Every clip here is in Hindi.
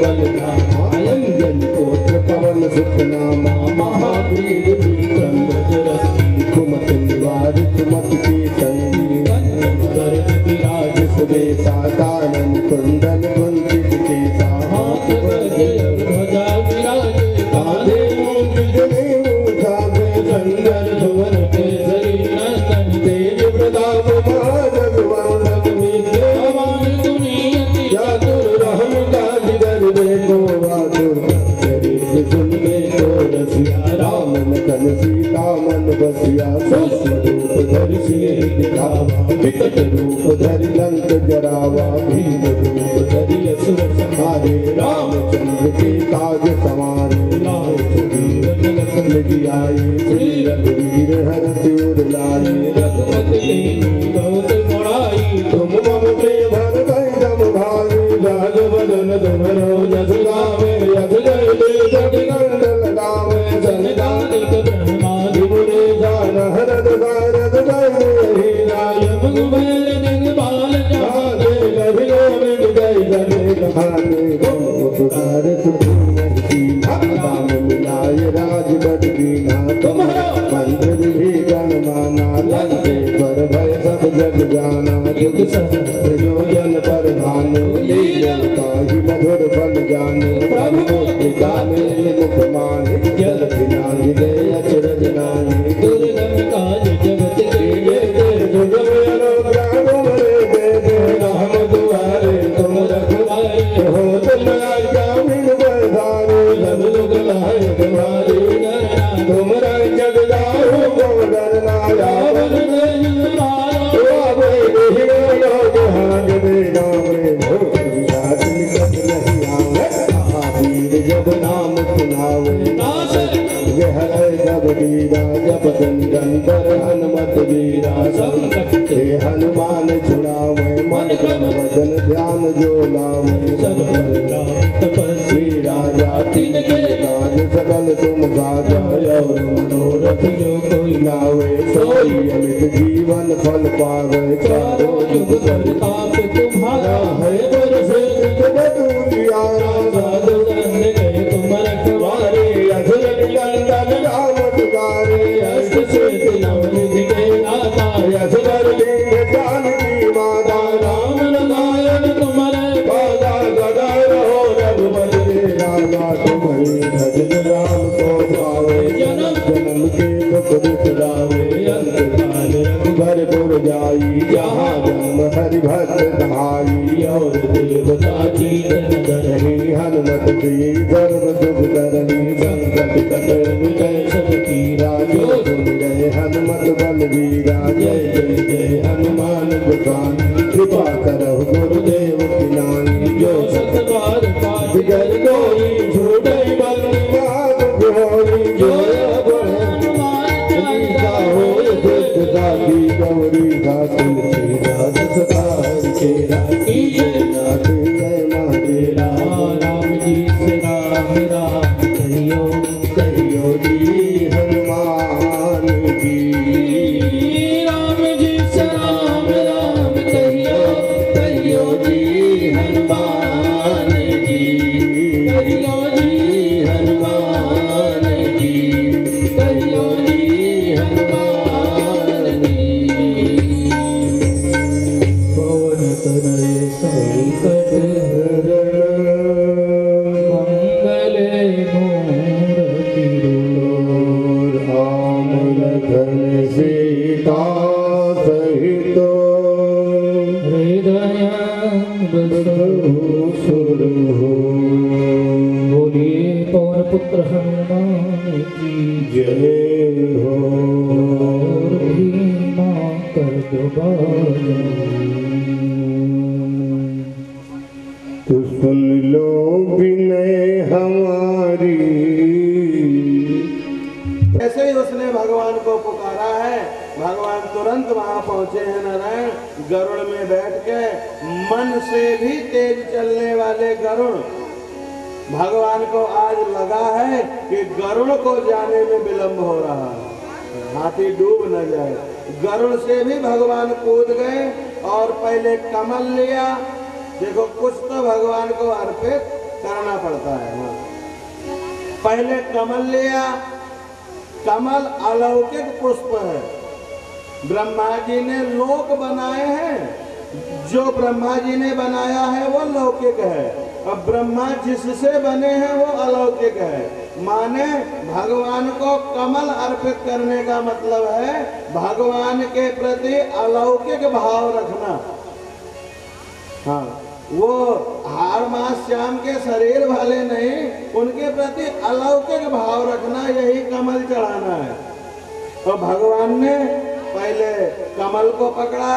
बल धामा अंजन पुत्र पवन सुत नामा महावीर विक्रम बजरंगी कुमत निवार कुमत के संगी वंदन विराज सुबेसा कानन कुंडल कुंचित केसा हाथ बजे ध्वजा विराजे कांधे मूंज जनेऊ धागे संगर धुवन केसरी नंदन तेज प्रताप महाजगवंदन विद्या मान दुनियति चातुर रहम काज गरबे को बहादुर चरित सुन के तो रसिया राम लखन सीता मन बसिया स्वरूप धरि सिय दिखावा विकट रूप धरि लंक जरावा भीम रूप धरि असुर संहारे रामचंद्र के काज सवारे लाए सुग्रीव लखन जियाए श्री रघुवीर हरषि उर लाए रघुपति कीन्ही बहुत बड़ाई तुम मम प्रिय भरत सम भाई राज बदन तुम्हरो जस गावे यस जय देव जग कंडल गावे सनकादिक ब्रह्मादि मुनीसा नारद सारद गए रायम कुबेर दिगपाल जहाते कवि गोविंद जय जय कहाते पुकार सुखी राम मिलाय राज बड़ दीना तुम्हारा मंदिर भी गण माना लंके पर भय सब जग जाना जुग सहस्र पर भानु लीलता ही मधुर बन जाने प्रभु मुद्रिका में मुख माने जल बिना दे अचरज नाने दुर्गम काज जगत के जुग में अनुग्रह तुम्हारे दे राम दुआरे तुम रखवारे हो तुम आज्ञाविन बरसाने सब लोग लाए तुम्हारी गणना तुम जग जाओ को डरना यावन नहीं मारो आवे नहीं लोग हाथ दे नामे भोग निकट नहीं आवे महावीर जब नाम सुनावे यह है जब वीरा जब गंधर हनुमत वीरा सब कटे हनुमान छुड़ावे मन क्रम वचन ध्यान जो लावे सब तपस्वी राजा तिनके काज सकल तुम गाजा और मनोरथ जो कोई लावे सोई अमित जीवन फल पावे चारों जुग प्रताप तुम्हारा है बरसे दुनियारा साधु संत गए तुम रखवारे असुर निकंदन राम दुलारे अष्ट सिद्धि नवनिधि के दाता असुर दीन जानकी माता राम नारायण तुम्हारे पादा गदा रहो रघुपति राजा तुम्हारी भजन राम को पावे जन्म जन्म के दुख बिसरावे अंत काल रघुबर जाई जहाँ जन्म हरि भक्त धाई और देवता चीतन धरणी हनुमत प्रिय सर्व सुख करणी संकट कट विजय सब कीरा जो सुन गए हनुमत बलवीरा जय जय जय हनुमान गोसाई कृपा करहु गुरुदेव की नाई जो सतबार पाठ जल कोई झूठे बलवान गोरी जो दादी गौरी दातुल तेरा दसतार तेरा कीजे नाथ जय महादेरा राम जी से राम राम कहियो कहियो जी हनुमान जी राम जी से राम राम कहियो कहियो जी हनुमान जी कहियो जी हनुमान जी कहियो जी हनुमान संकट मंगले मूर्ति राम लखन सीता सहित हृदय बसहु सुर हो बोलिए पवन पुत्र हनुमान की जय हो भीमा कर तो सुन लो विनय हमारी। ऐसे ही उसने भगवान को पुकारा है, भगवान तुरंत वहां पहुंचे हैं। नारायण गरुड़ में बैठ के मन से भी तेज चलने वाले गरुड़, भगवान को आज लगा है कि गरुड़ को जाने में विलंब हो रहा है, हाथी डूब न जाए। गरुड़ से भी भगवान कूद गए और पहले कमल लिया। देखो कुछ तो भगवान को अर्पित करना पड़ता है। पहले कमल लिया, कमल अलौकिक पुष्प है। ब्रह्मा जी ने लोक बनाए हैं, जो ब्रह्मा जी ने बनाया है वो लौकिक है, और ब्रह्मा जिससे बने हैं वो अलौकिक है। माने भगवान को कमल अर्पित करने का मतलब है भगवान के प्रति अलौकिक भाव रखना। हाँ, वो हार मास श्याम के शरीर वाले नहीं, उनके प्रति अलौकिक भाव रखना, यही कमल चढ़ाना है। तो भगवान ने पहले कमल को पकड़ा,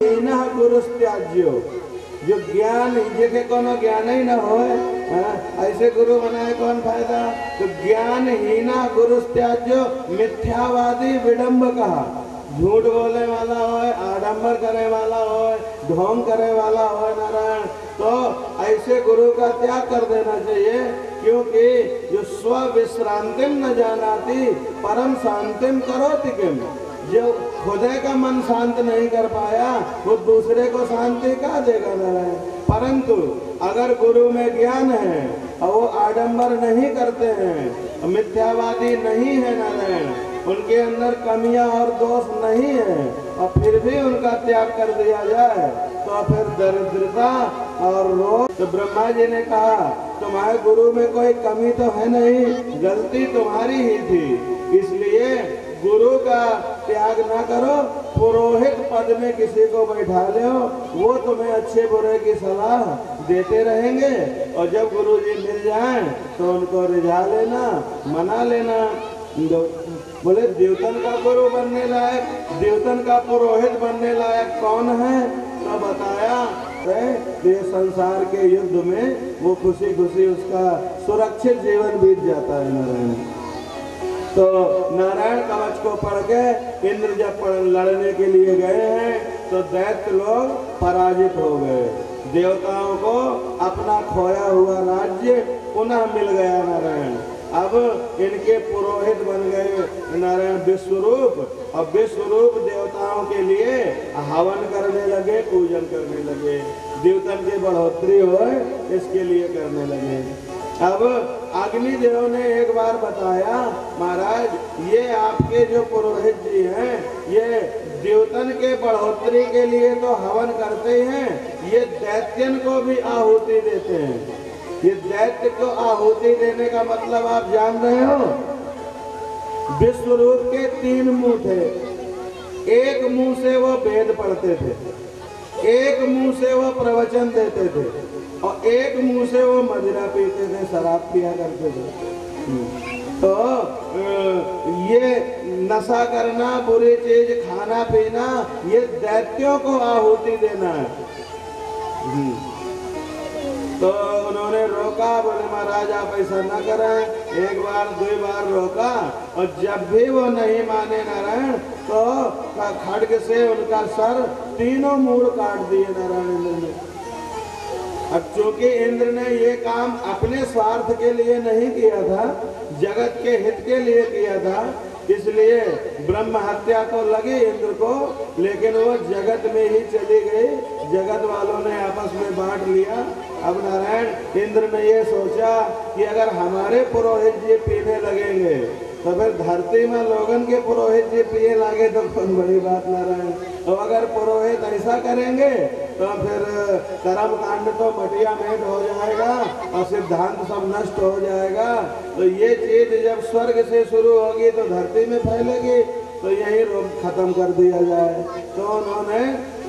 हीना गुरुस त्याज्यो, जो ज्ञान जिसे कोनो ज्ञान ही न हो, ऐसे गुरु बनाए कौन फायदा। तो ज्ञान हीना गुरुस त्याज्यो, मिथ्यावादी विडम्ब कहा, झूठ बोलने वाला हो, आडंबर करने वाला हो, ढोंग करने वाला हो नारायण, तो ऐसे गुरु का त्याग कर देना चाहिए। क्योंकि जो स्व विश्रांतिम न जानाती परम शांतिम करोति किम, जो खुदे का मन शांत नहीं कर पाया वो दूसरे को शांति कहाँ देगा नारायण। परंतु अगर गुरु में ज्ञान है और वो आडंबर नहीं करते हैं, मिथ्यावादी नहीं है नारायण, उनके अंदर कमियां और दोष नहीं है, और फिर भी उनका त्याग कर दिया जाए तो फिर दरिद्रता और रोग। तो ब्रह्मा जी ने कहा तुम्हारे गुरु में कोई कमी तो है नहीं, गलती तुम्हारी ही थी, इसलिए गुरु का त्याग ना करो, पुरोहित पद में किसी को बैठा लो, वो तुम्हें अच्छे बुरे की सलाह देते रहेंगे, और जब गुरु जी मिल जाएं तो उनको रिझा लेना, मना लेना। बोले देवतन का गुरु बनने लायक, देवतन का पुरोहित बनने लायक कौन है? तो बताया ये संसार के युद्ध में वो खुशी खुशी उसका सुरक्षित जीवन बीत जाता है नारायण। तो नारायण कवच को पढ़ के इंद्र जब लड़ने के लिए गए हैं तो दैत्य लोग पराजित हो गए, देवताओं को अपना खोया हुआ राज्य पुनः मिल गया नारायण। अब इनके पुरोहित बन गए नारायण विश्वरूप, और विश्वरूप देवताओं के लिए हवन करने लगे, पूजन करने लगे, देवतन की बढ़ोतरी हो इसके लिए करने लगे। अब अग्निदेव ने एक बार बताया महाराज ये आपके जो पुरोहित जी हैं ये देवतन के बढ़ोतरी के लिए तो हवन करते हैं, ये दैत्यन को भी आहुति देते हैं। ये दैत्य को आहुति देने का मतलब आप जान रहे हो? विश्वरूप के 3 मुंह थे, एक मुंह से वो वेद पढ़ते थे, एक मुंह से वो प्रवचन देते थे, और एक मुंह से वो मदिरा पीते थे, शराब पिया करते थे। तो ये नशा करना, बुरी चीज खाना पीना, ये दैत्यों को आहुति देना है। तो उन्होंने रोका, बोले महाराज आप ऐसा न करें। एक बार 2 बार रोका, और जब भी वो नहीं माने नारायण तो खड्ग से उनका सर 3 मूड़ काट दिए नारायण इंद्र ने। अब चूंकि इंद्र ने ये काम अपने स्वार्थ के लिए नहीं किया था, जगत के हित के लिए किया था, इसलिए ब्रह्म हत्या तो लगी इंद्र को, लेकिन वो जगत में ही चली गई, जगत वालों ने आपस में बांट लिया। अब नारायण इंद्र ने ये सोचा कि अगर हमारे पुरोहित जी पीने लगेंगे तो फिर धरती में लोगन के पुरोहित जी पिए लागे तो कौन बड़ी बात नारायण। तो अगर पुरोहित ऐसा करेंगे तो फिर कर्म कांड तो मटिया मेट हो जाएगा और सिद्धांत सब नष्ट हो जाएगा। तो ये चीज जब स्वर्ग से शुरू होगी तो धरती में फैलेगी, तो यही रोग खत्म कर दिया जाए। तो उन्होंने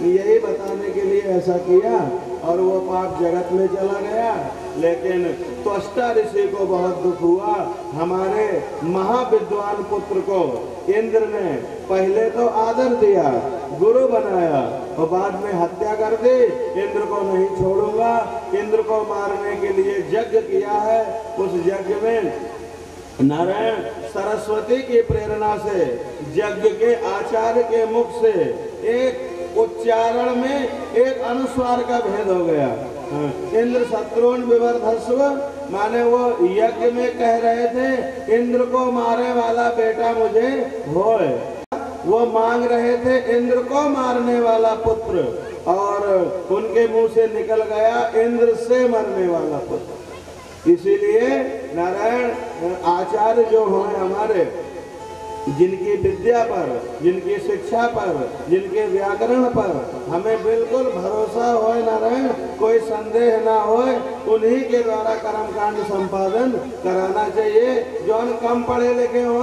यही बताने के लिए ऐसा किया, और वो पाप जगत में चला गया। लेकिन त्वष्टा ऋषि को बहुत दुख हुआ, हमारे महाविद्वान पुत्र को इंद्र ने पहले तो आदर दिया, गुरु बनाया, और बाद में हत्या कर दी। इंद्र को नहीं छोड़ूंगा, इंद्र को मारने के लिए यज्ञ किया है। उस यज्ञ में नारायण सरस्वती की प्रेरणा से यज्ञ के आचार्य के मुख से एक उच्चारण में एक अनुस्वार का भेद हो गया। इंद्र शत्रुन विवर्धस्व, माने वो यज्ञ में कह रहे थे इंद्र को मारने वाला बेटा मुझे होए, वो मांग रहे थे इंद्र को मारने वाला पुत्र, और उनके मुंह से निकल गया इंद्र से मरने वाला पुत्र। इसीलिए नारायण आचार्य जो हैं हमारे, जिनकी विद्या पर, जिनकी शिक्षा पर, जिनके व्याकरण पर हमें बिल्कुल भरोसा हो नारायण, कोई संदेह ना हो, उन्हीं के द्वारा कर्मकांड संपादन कराना चाहिए। जो कम पढ़े लिखे हो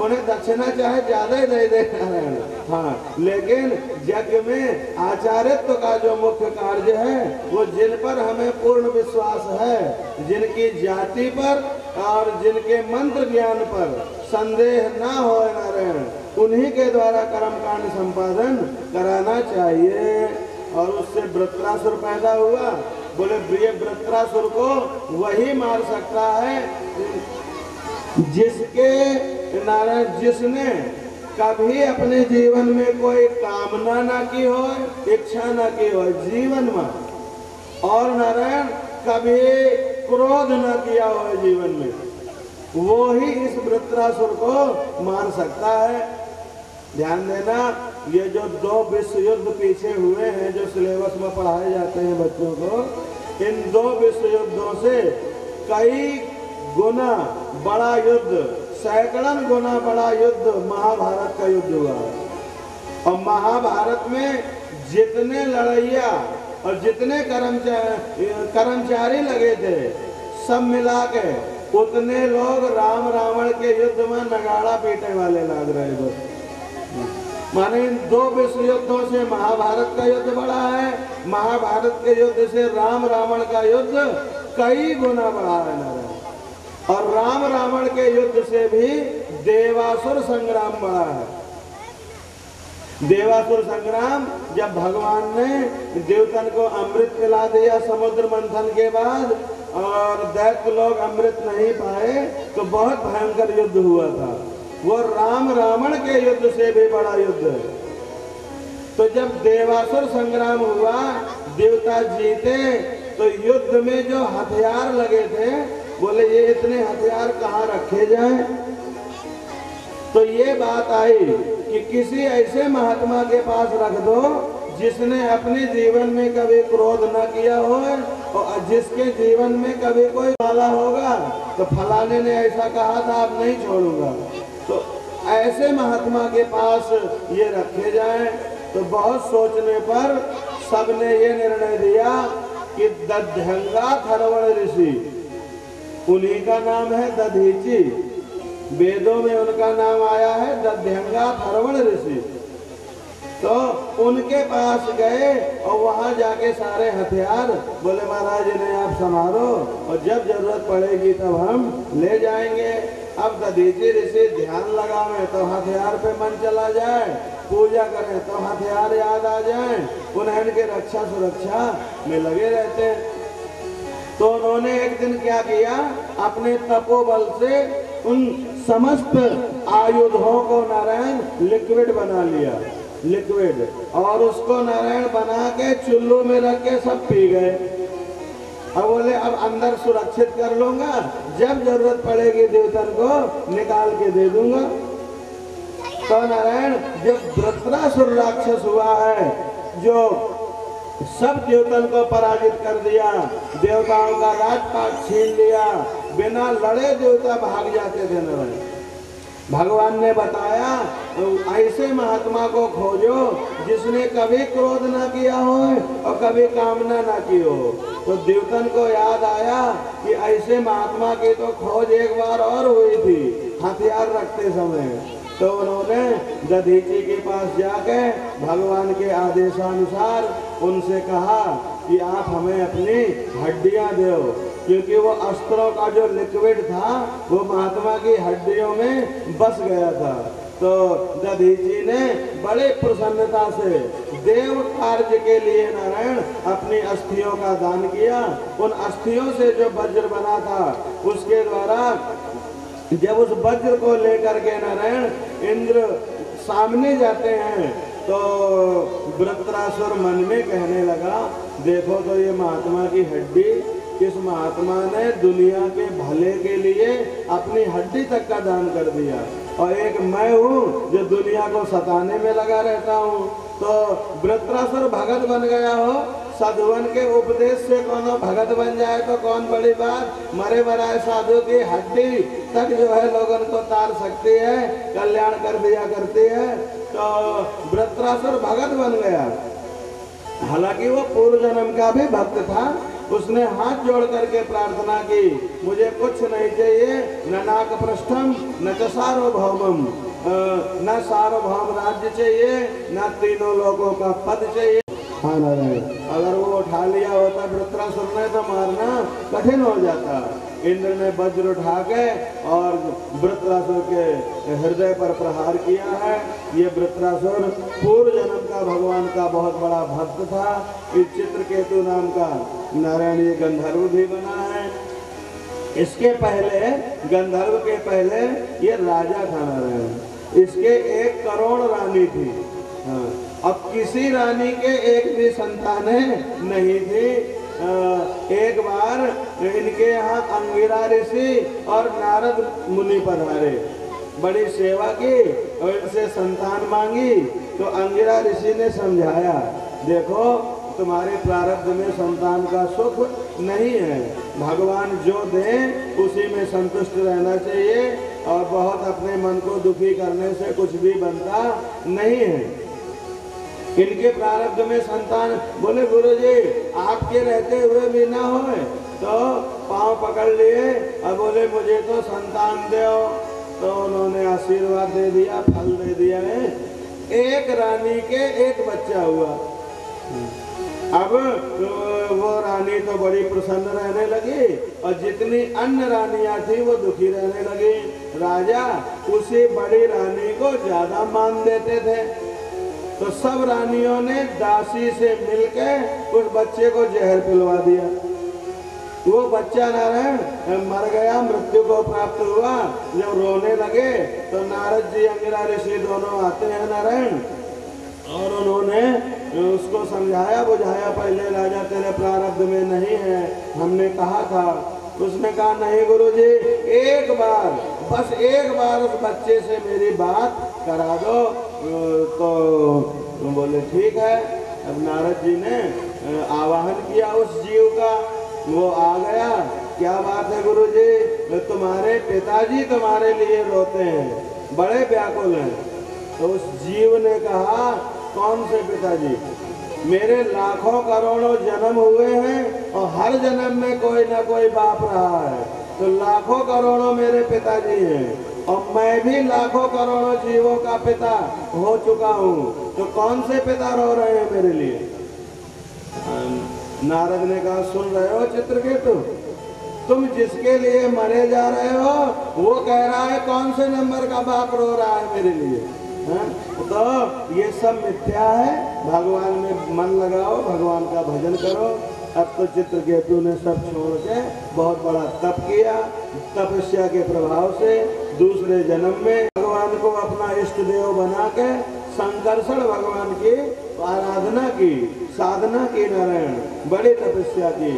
उन्हें दक्षिणा चाहे ज्यादा ही दे दे नारायण, हाँ, लेकिन यज्ञ में आचार्यत्व का जो मुख्य कार्य है वो जिन पर हमें पूर्ण विश्वास है, जिनकी जाति पर और जिनके मंत्र ज्ञान पर संदेह ना हो नारायण, उन्हीं के द्वारा कर्मकांड संपादन कराना चाहिए। और उससे वृत्रासुर पैदा हुआ। बोले ये वृत्रासुर को वही मार सकता है जिसके नारायण, जिसने कभी अपने जीवन में कोई कामना ना की हो, इच्छा ना की हो जीवन में, और नारायण कभी क्रोध न किया हो जीवन में, वो ही इस वृत्रासुर को मार सकता है। ध्यान देना, ये जो 2 विश्व युद्ध पीछे हुए हैं जो सिलेबस में पढ़ाए जाते हैं बच्चों को, इन 2 विश्व युद्धों से कई गुना बड़ा युद्ध, सैकड़न गुना बड़ा युद्ध महाभारत का युद्ध हुआ। और महाभारत में जितने लड़ैया और जितने कर्मचारी लगे थे सब मिला के उतने लोग राम रावण के युद्ध में नगाड़ा पीटने वाले लग रहे थे। माने इन 2 विश्व युद्धों से महाभारत का युद्ध बड़ा है, महाभारत के युद्ध से राम रावण का युद्ध कई गुना बड़ा है नारायण। और राम रावण के युद्ध से भी देवासुर संग्राम बड़ा है। देवासुर संग्राम, जब भगवान ने देवतन को अमृत पिला दिया समुद्र मंथन के बाद और दैत्य लोग अमृत नहीं पाए तो बहुत भयंकर युद्ध हुआ था। वो राम रावण के युद्ध से भी बड़ा युद्ध है। तो जब देवासुर संग्राम हुआ, देवता जीते, तो युद्ध में जो हथियार लगे थे, बोले ये इतने हथियार कहाँ रखे जाएं? तो ये बात आई कि किसी ऐसे महात्मा के पास रख दो जिसने अपने जीवन में कभी क्रोध न किया हो, और जिसके जीवन में कभी कोई वाला होगा तो फलाने ने ऐसा कहा था अब नहीं छोड़ूंगा, तो ऐसे महात्मा के पास ये रखे जाएं। तो बहुत सोचने पर सबने ये निर्णय दिया कि दध्यंगा थरवण ऋषि, उन्हीं का नाम है दधीची, वेदों में उनका नाम आया है दध्यंगा थरवण ऋषि। तो उनके पास गए और वहां जाके सारे हथियार, बोले महाराज इन्हें आप संभालो और जब जरूरत पड़ेगी तब हम ले जाएंगे। अब दधीची ऋषि ध्यान लगावे तो हथियार पे मन चला जाए, पूजा करें तो हथियार याद आ जाए, उन्हें इनके रक्षा सुरक्षा में लगे रहते हैं। तो उन्होंने एक दिन क्या किया, अपने तपोबल से उन समस्त आयुधों को नारायण लिक्विड बना लिया, लिक्विड, और उसको नारायण बना के चुल्लू में रख के सब पी गए। अब बोले अब अंदर सुरक्षित कर लूंगा, जब जरूरत पड़ेगी देवतन को निकाल के दे दूंगा। तो नारायण जब वृत्रासुर राक्षस हुआ है, जो सब देवतन को पराजित कर दिया, देवताओं का राजपाट छीन लिया, बिना लड़े देवता भाग जाते थे नारायण। भगवान ने बताया ऐसे महात्मा को खोजो जिसने कभी क्रोध ना किया हो और कभी कामना ना की हो। तो देवतन को याद आया कि ऐसे महात्मा की तो खोज एक बार और हुई थी हथियार रखते समय। तो उन्होंने दधीची के पास जाके भगवान के आदेशानुसार उनसे कहा कि आप हमें अपनी हड्डियां दो, क्योंकि वो अस्त्रों का जो लिक्विड था वो महात्मा की हड्डियों में बस गया था। तो दधीची ने बड़े प्रसन्नता से देव कार्य के लिए नारायण अपनी अस्थियों का दान किया। उन अस्थियों से जो वज्र बना था उसके द्वारा जब उस वज्र को लेकर के नारायण इंद्र सामने जाते हैं तो वृत्रासुर मन में कहने लगा, देखो तो ये महात्मा की हड्डी, इस महात्मा ने दुनिया के भले के लिए अपनी हड्डी तक का दान कर दिया, और एक मैं हूँ जो दुनिया को सताने में लगा रहता हूँ। तो वृत्रासुर भगत बन गया हो, साधुवन के उपदेश से कौन भगत बन जाए तो कौन बड़ी बात। मरे मराए साधु की हड्डी तक जो है लोगों को तार सकती है, कल्याण कर दिया करती है। तो वृत्रासुर भगत बन गया, हालांकि वो पूर्व जन्म का भी भक्त था। उसने हाथ जोड़ करके प्रार्थना की, मुझे कुछ नहीं चाहिए, न नाक पृष्ठम न च सार्वभौमम, न सार्वभौम राज्य चाहिए, न तीनों लोगों का पद चाहिए। हाँ नारायण, अगर वो उठा लिया होता वृत्रासुर ने तो मारना कठिन हो जाता। इंद्र ने वज्र उठा के और वृत्रासुर के हृदय पर प्रहार किया है। ये वृत्रासुर पूर्व जन्म का भगवान का बहुत बड़ा भक्त था। इस चित्रकेतु नाम का नारायण ये गंधर्व भी बना है। इसके पहले, गंधर्व के पहले ये राजा था नारायण। इसके 1 करोड़ रानी थी। हाँ, अब किसी रानी के एक भी संतानें नहीं थी। एक बार इनके यहाँ अंगिरा ऋषि और नारद मुनि पधारे, बड़ी सेवा की और इनसे संतान मांगी। तो अंगिरा ऋषि ने समझाया, देखो तुम्हारे प्रारब्ध में संतान का सुख नहीं है, भगवान जो दें उसी में संतुष्ट रहना चाहिए, और बहुत अपने मन को दुखी करने से कुछ भी बनता नहीं है। इनके प्रारब्ध में संतान, बोले गुरुजी आपके रहते हुए भी ना होए, तो पांव पकड़ लिए और बोले मुझे तो संतान दो। तो उन्होंने आशीर्वाद दे दिया, फल दे दिया है। 1 रानी के 1 बच्चा हुआ। अब वो रानी तो बड़ी प्रसन्न रहने लगी, और जितनी अन्य रानियां थी वो दुखी रहने लगी। राजा उसी बड़ी रानी को ज्यादा मान देते थे। तो सब रानियों ने दासी से मिलकर उस बच्चे को जहर पिलवा दिया। वो बच्चा नारायण मर गया, मृत्यु को प्राप्त हुआ। जब रोने लगे तो नारद जी अंगिरा ऋषि दोनों आते हैं नारायण, और उन्होंने उसको समझाया बुझाया, पहले राजा तेरे प्रारब्ध में नहीं है, हमने कहा था। उसने कहा नहीं गुरुजी, एक बार, बस एक बार उस बच्चे से मेरी बात करा दो। तो बोले ठीक है। अब नारद जी ने आवाहन किया उस जीव का, वो आ गया। क्या बात है गुरुजी, तुम्हारे पिताजी तुम्हारे लिए रोते हैं, बड़े व्याकुल हैं। तो उस जीव ने कहा, कौन से पिताजी? मेरे लाखों करोड़ों जन्म हुए हैं और हर जन्म में कोई ना कोई बाप रहा है, तो लाखों करोड़ों मेरे पिताजी हैं, और मैं भी लाखों करोड़ों जीवों का पिता हो चुका हूँ, तो कौन से पिता रो रहे हैं मेरे लिए? नारद ने कहा, सुन रहे हो चित्रकेतु, तुम जिसके लिए मरे जा रहे हो वो कह रहा है कौन से नंबर का बाप रो रहा है मेरे लिए? तो ये सब मिथ्या है, भगवान में मन लगाओ, भगवान का भजन करो। अब तो चित्रकेतु ने सब छोड़ के बहुत बड़ा तप किया। तपस्या के प्रभाव से दूसरे जन्म में भगवान को अपना इष्ट देव बना के संकर्षण भगवान की आराधना की, साधना की नारायण, बड़ी तपस्या की।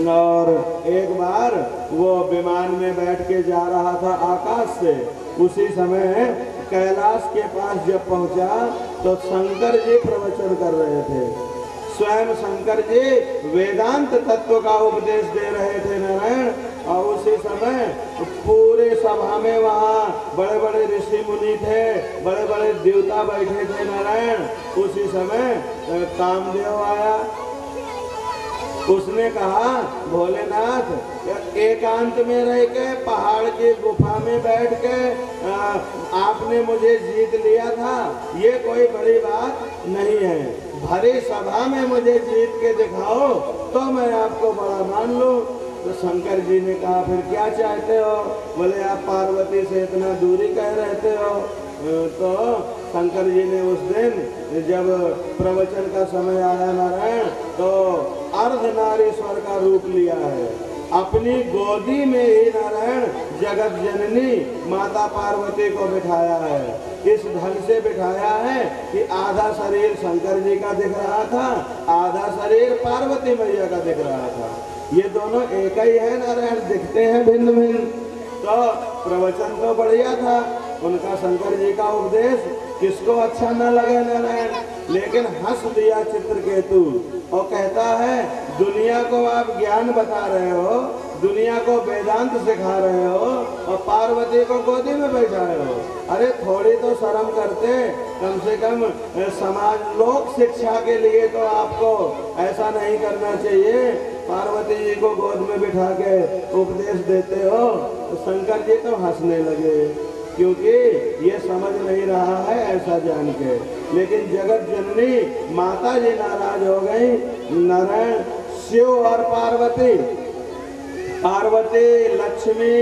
और एक बार वो विमान में बैठ के जा रहा था आकाश से, उसी समय कैलाश के पास जब पहुंचा तो शंकर जी प्रवचन कर रहे थे। स्वयं शंकर जी वेदांत तत्व का उपदेश दे रहे थे नारायण। और उसी समय पूरे सभा में वहाँ बड़े बड़े ऋषि मुनि थे, बड़े बड़े देवता बैठे थे नारायण। उसी समय कामदेव आया। उसने कहा, भोलेनाथ एकांत में रह के पहाड़ की गुफा में बैठ के आपने मुझे जीत लिया था, ये कोई बड़ी बात नहीं है, भरी सभा में मुझे जीत के दिखाओ तो मैं आपको बड़ा मान लूं। तो शंकर जी ने कहा, फिर क्या चाहते हो? बोले आप पार्वती से इतना दूरी कह रहते हो। तो शंकर जी ने उस दिन जब प्रवचन का समय आया नारायण, तो अर्धनारीश्वर का रूप लिया है। अपनी गोदी में ही नारायण जगत जननी माता पार्वती को बिठाया है। इस ढंग से बिठाया है कि आधा शरीर शंकर जी का दिख रहा था, आधा शरीर पार्वती मैया का दिख रहा था। ये दोनों एक ही है नारायण, दिखते हैं भिन्न भिन्न। तो प्रवचन तो बढ़िया था। उनका शंकर जी का उपदेश किसको अच्छा न लगे नारायण, लेकिन हंस दिया चित्रकेतु और कहता है दुनिया को आप ज्ञान बता रहे हो, दुनिया को वेदांत सिखा रहे हो और पार्वती को गोदी में बैठा रहे हो। अरे थोड़ी तो शर्म करते, कम से कम समाज लोक शिक्षा के लिए तो आपको ऐसा नहीं करना चाहिए। पार्वती जी को गोद में बिठा के उपदेश देते हो। तो शंकर जी तो हंसने लगे, क्योंकि ये समझ नहीं रहा है ऐसा जान के। लेकिन जगत जननी माता जी नाराज हो गई। नारायण शिव और पार्वती, पार्वती लक्ष्मी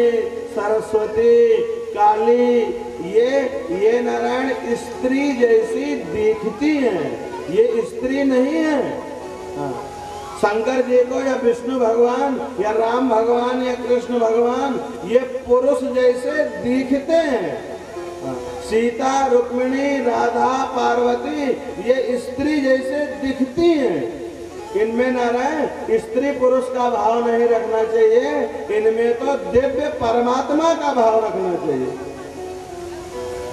सरस्वती काली, ये नारायण स्त्री जैसी दिखती हैं, ये स्त्री नहीं है। हाँ। शंकर जी को या विष्णु भगवान या राम भगवान या कृष्ण भगवान ये पुरुष जैसे दिखते हैं। सीता रुक्मिणी राधा पार्वती ये स्त्री जैसे दिखती हैं। इनमें नारायण स्त्री पुरुष का भाव नहीं रखना चाहिए, इनमें तो दिव्य परमात्मा का भाव रखना चाहिए।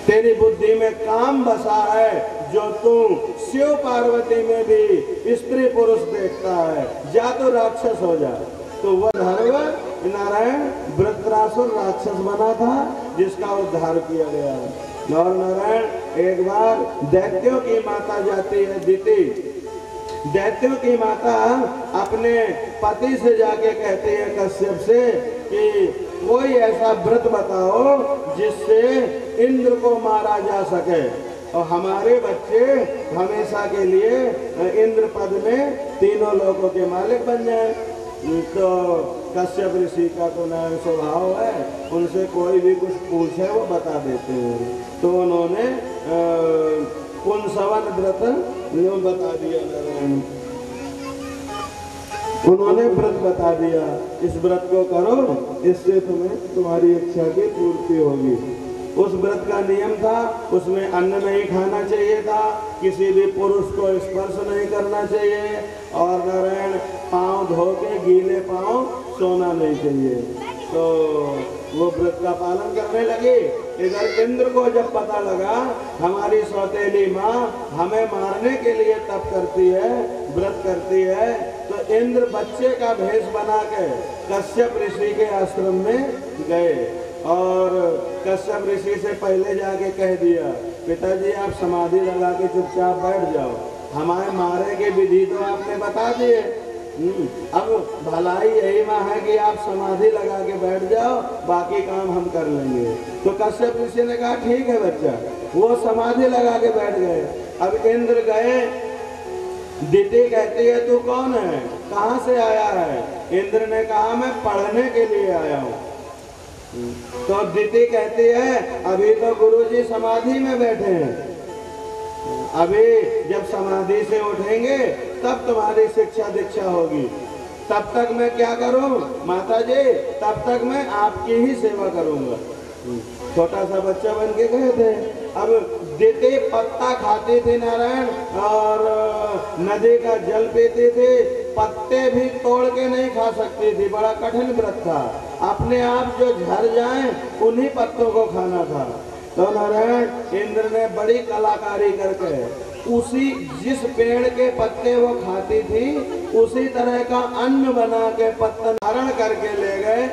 तेरी बुद्धि में काम बसा है जो तू शिव पार्वती में भी स्त्री पुरुष देखता है, जा तो राक्षस हो जा। तो वह धर्म नारायण वृत्रासुर राक्षस बना था जिसका उद्धार किया गया। और नारायण एक बार दैत्यों की माता जाती है दिति, दैत्यों की माता अपने पति से जाके कहती है कश्यप से कि कोई ऐसा व्रत बताओ जिससे इंद्र को मारा जा सके और हमारे बच्चे हमेशा के लिए इंद्र पद में तीनों लोगों के मालिक बन जाए। तो कश्यप ऋषि का तो नया स्वभाव है, उनसे कोई भी कुछ पूछे वो बता देते हैं। तो उन्होंने पुंसवन व्रत बता दिया, उन्होंने व्रत बता दिया, इस व्रत को करो, इससे तुम्हारी इच्छा की पूर्ति होगी। उस व्रत का नियम था, उसमें अन्न नहीं खाना चाहिए था, किसी भी पुरुष को स्पर्श नहीं करना चाहिए और नारायण पांव धो के गीले पांव सोना नहीं चाहिए। तो वो व्रत का पालन करने लगे। इधर इंद्र को जब पता लगा हमारी सौतेली माँ हमें मारने के लिए तप करती है, व्रत करती है, तो इंद्र बच्चे का भेष बना के कश्यप ऋषि के आश्रम में गए और कश्यप ऋषि से पहले जाके कह दिया पिताजी आप समाधि लगा के चुपचाप बैठ जाओ, हमारे मारे के विधि तो आपने बता दिए, अब भलाई यही माँ है कि आप समाधि लगा के बैठ जाओ, बाकी काम हम कर लेंगे। तो कश्यप ऋषि ने कहा ठीक है बच्चा, वो समाधि लगा के बैठ गए। अब इंद्र गए, दिति कहती है तू कौन है, कहाँ से आया है? इंद्र ने कहा मैं पढ़ने के लिए आया हूँ। तो दिति कहती है अभी तो गुरुजी समाधि में बैठे हैं, अभी जब समाधि से उठेंगे तब तुम्हारी शिक्षा दीक्षा होगी, तब तक मैं क्या करूं माता जी, तब तक मैं आपकी ही सेवा करूंगा। छोटा सा बच्चा बन के गए थे। अब दिति पत्ता खाती थी नारायण और नदी का जल पीती थी, पत्ते भी तोड़ के नहीं खा सकती थी, बड़ा कठिन व्रत था, अपने आप जो झड़ जाएं उन्हीं पत्तों को खाना था। तो नारायण इंद्र ने बड़ी कलाकारी करके उसी जिस पेड़ के पत्ते वो खाती थी उसी तरह का अन्न बना के पत्ता धारण करके ले गए।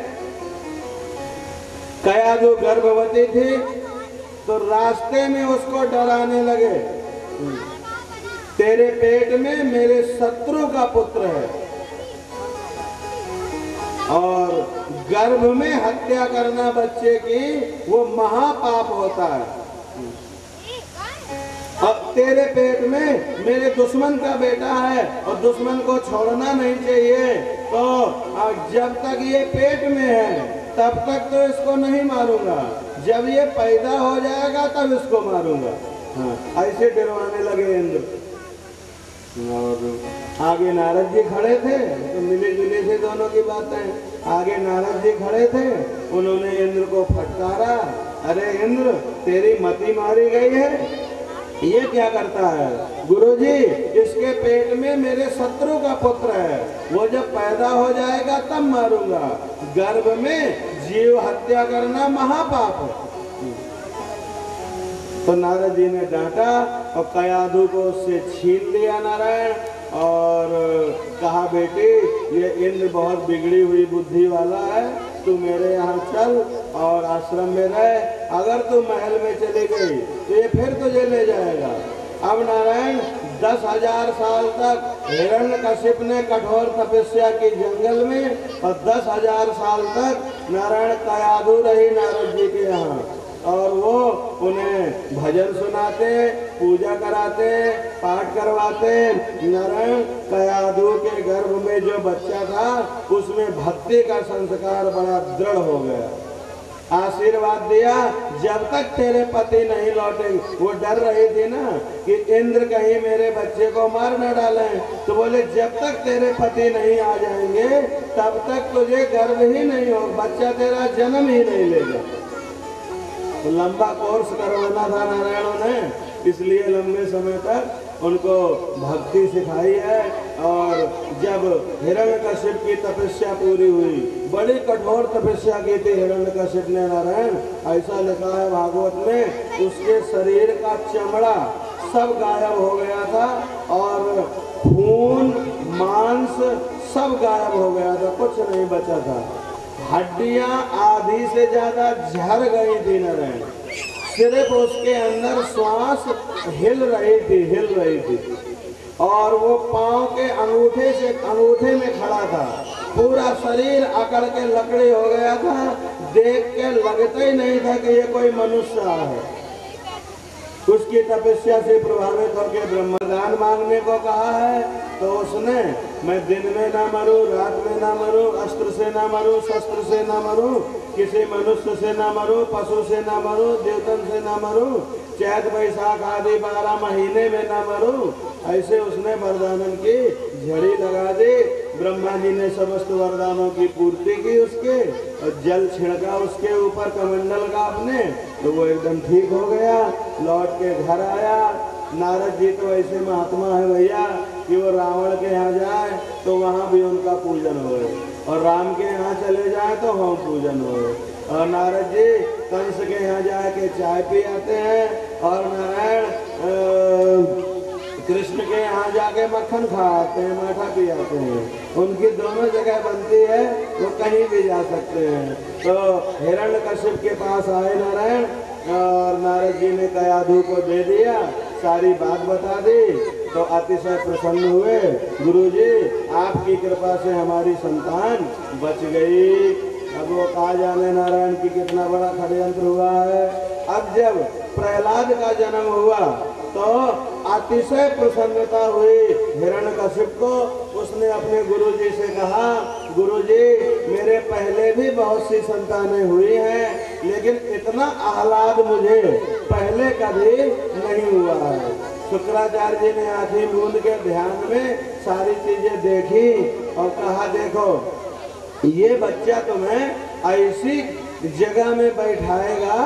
कया जो गर्भवती थी तो रास्ते में उसको डराने लगे, तेरे पेट में मेरे शत्रु का पुत्र है और गर्भ में हत्या करना बच्चे की वो महापाप होता है, अब तेरे पेट में मेरे दुश्मन का बेटा है और दुश्मन को छोड़ना नहीं चाहिए, तो जब तक ये पेट में है तब तक तो इसको नहीं मारूंगा, जब ये पैदा हो जाएगा तब इसको मारूंगा। हाँ, ऐसे डरवाने लगे इंद्र। और आगे नारद जी खड़े थे, तो मिली जुली थी दोनों की बातें। आगे नारद जी खड़े थे, उन्होंने इंद्र को फटकारा, अरे इंद्र तेरी मति मारी गई है, ये क्या करता है? गुरुजी इसके पेट में मेरे शत्रु का पुत्र है, वो जब पैदा हो जाएगा तब मारूंगा, गर्भ में जीव हत्या करना महापाप है। तो नारद जी ने डांटा और कयाधु को उससे छीन लिया नारायण और कहा बेटी ये इंद्र बहुत बिगड़ी हुई बुद्धि वाला है, तू मेरे यहाँ चल और आश्रम में रह। अगर तू महल में चली गई तो ये फिर तुझे ले जाएगा। अब नारायण 10,000 साल तक हिरण्यकशिप ने कठोर तपस्या की जंगल में और 10,000 साल तक नारायण कयाधु रही नारद जी के यहाँ और वो उन्हें भजन सुनाते, पूजा कराते, पाठ करवाते। नारायण कयाधु के गर्भ में जो बच्चा था उसमें भक्ति का संस्कार बड़ा दृढ़ हो गया। आशीर्वाद दिया जब तक तेरे पति नहीं लौटेंगे। वो डर रही थी ना कि इंद्र कहीं मेरे बच्चे को मार न डालें, तो बोले जब तक तेरे पति नहीं आ जाएंगे तब तक तुझे गर्भ ही नहीं हो, बच्चा तेरा जन्म ही नहीं लेगा। तो लंबा कोर्स करवाना था नारायणों ने, इसलिए लंबे समय तक उनको भक्ति सिखाई है। और जब हिरण्यकशिप की तपस्या पूरी हुई, बड़ी कठोर तपस्या की थी हिरण्यकशिप ने नारायण, ऐसा लिखा है भागवत में, उसके शरीर का चमड़ा सब गायब हो गया था और खून मांस सब गायब हो गया था, कुछ नहीं बचा था। हड्डियां आधी से ज्यादा झड़ गई थी नारायण, सिर्फ उसके अंदर श्वास हिल रही थी और वो पांव के अंगूठे में खड़ा था, पूरा शरीर अकड़ के लकड़ी हो गया था, देख के लगता ही नहीं था कि ये कोई मनुष्य है। उसकी तपस्या से प्रभावित होकर ब्रह्मदान मांगने को कहा है, तो उसने मैं दिन में ना मरूं, रात में ना मरूं, अस्त्र से ना मरूं, शस्त्र से ना मरूं, किसी मनुष्य से ना मरूं, पशु से ना मरूं, देवतन से ना मरूं, चैत बैसाख आदि 12 महीने में ना मरूं, ऐसे उसने वरदानों की झड़ी लगा दी। ब्रह्मा जी ने समस्त वरदानों की पूर्ति की उसके और जल छिड़का उसके ऊपर कमंडल का अपने, तो वो एकदम ठीक हो गया, लौट के घर आया। नारद जी तो ऐसे महात्मा है भैया कि वो रावण के यहाँ जाए तो वहाँ भी उनका पूजन होए और राम के यहाँ चले जाए तो हम पूजन होए। और नारद जी कंस के यहाँ जाके चाय पी आते हैं और नारायण कृष्ण के यहाँ जाके मक्खन खा आते हैं, माठा पी आते हैं। उनकी दोनों जगह बनती है, वो कहीं भी जा सकते हैं। तो हिरण्यकशिप के पास आए नारायण और नारद जी ने कयाधु को दे दिया, सारी बात बता दी तो अतिशय प्रसन्न हुए। गुरुजी आपकी कृपा से हमारी संतान बच गई। अब वो कहा जाने नारायण की कितना बड़ा षड्यंत्र हुआ है। अब जब प्रहलाद का जन्म हुआ तो अतिशय प्रसन्नता हुई हिरण्यकशिप को। उसने अपने गुरुजी से कहा, गुरुजी मेरे पहले भी बहुत सी संतानें हुई हैं, लेकिन इतना आह्लाद मुझे पहले कभी नहीं हुआ है। शुक्राचार्य जी ने आँखें मूंद के ध्यान में सारी चीजें देखी और कहा, देखो ये बच्चा तुम्हें ऐसी जगह में बैठाएगा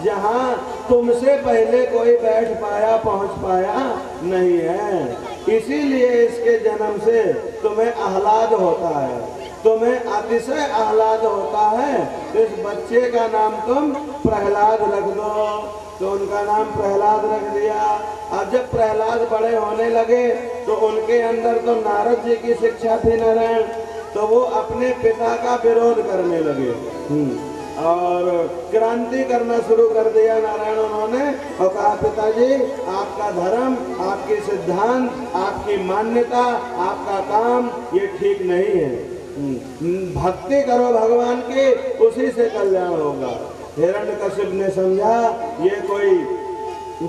जहां तुमसे पहले कोई बैठ पाया, पहुंच पाया नहीं है, इसीलिए इसके जन्म से तुम्हें आह्लाद होता है, तुम्हें अतिशय आह्लाद होता है। इस बच्चे का नाम तुम प्रहलाद रख दो। तो उनका नाम प्रहलाद रख दिया। अब जब प्रहलाद बड़े होने लगे तो उनके अंदर तो नारद जी की शिक्षा थी नारायण, तो वो अपने पिता का विरोध करने लगे और क्रांति करना शुरू कर दिया नारायण उन्होंने और कहा, पिताजी आपका धर्म, आपकी सिद्धांत, आपकी मान्यता, आपका काम ये ठीक नहीं है, भक्ति करो भगवान की, उसी से कल्याण होगा। हिरण्यकशिप ने समझा ये कोई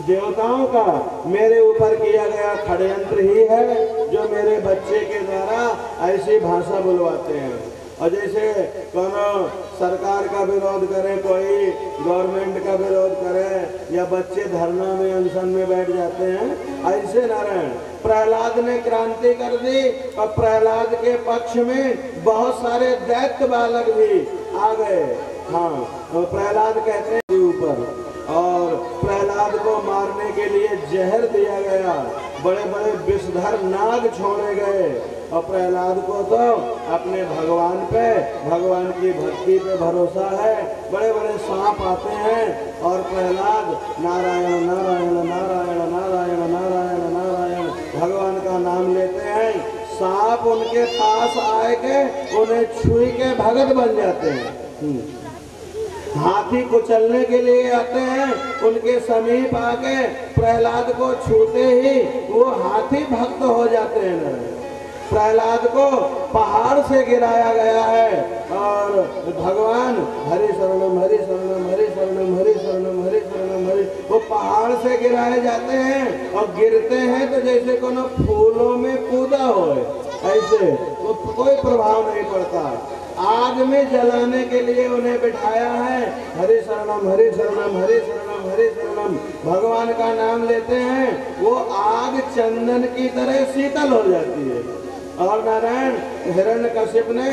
देवताओं का मेरे ऊपर किया गया षड्यंत्र ही है जो मेरे बच्चे के द्वारा ऐसी भाषा बुलवाते हैं। और जैसे कोनो सरकार का विरोध करे, कोई गवर्नमेंट का विरोध करे या बच्चे धरना में अनशन में बैठ जाते हैं, ऐसे नारायण प्रहलाद ने क्रांति कर दी और प्रहलाद के पक्ष में बहुत सारे दैत्य बालक भी आ गए। हाँ, तो प्रहलाद कहते हैं ऊपर, और प्रहलाद को मारने के लिए जहर दिया गया, बड़े बड़े विषधर नाग छोड़े गए और प्रहलाद को तो अपने भगवान पे, भगवान की भक्ति पे भरोसा है। बड़े बड़े सांप आते हैं और प्रहलाद नारायण नारायण नारायण नारायण नारायण नारायण भगवान का नाम लेते हैं। सांप उनके पास आए के उन्हें छुई के भगत बन जाते हैं। हाथी कुचलने के लिए आते हैं, उनके समीप आके प्रहलाद को छूते ही वो हाथी भक्त हो जाते हैं। प्रहलाद को पहाड़ से गिराया गया है और भगवान हरि शरणम हरि शरणम हरि शरणम हरि शरणम हरि शरणम हरि, वो पहाड़ से गिराए जाते हैं और गिरते हैं तो जैसे कोनो फूलों में कूदा हो, ऐसे वो कोई प्रभाव नहीं पड़ता। आग में जलाने के लिए उन्हें बिठाया है। हरि शरणम हरि शरणम हरि शरणम हरि शरणम भगवान का नाम लेते हैं, वो आग चंदन की तरह शीतल हो जाती है। और नारायण हिरण्यकशिप ने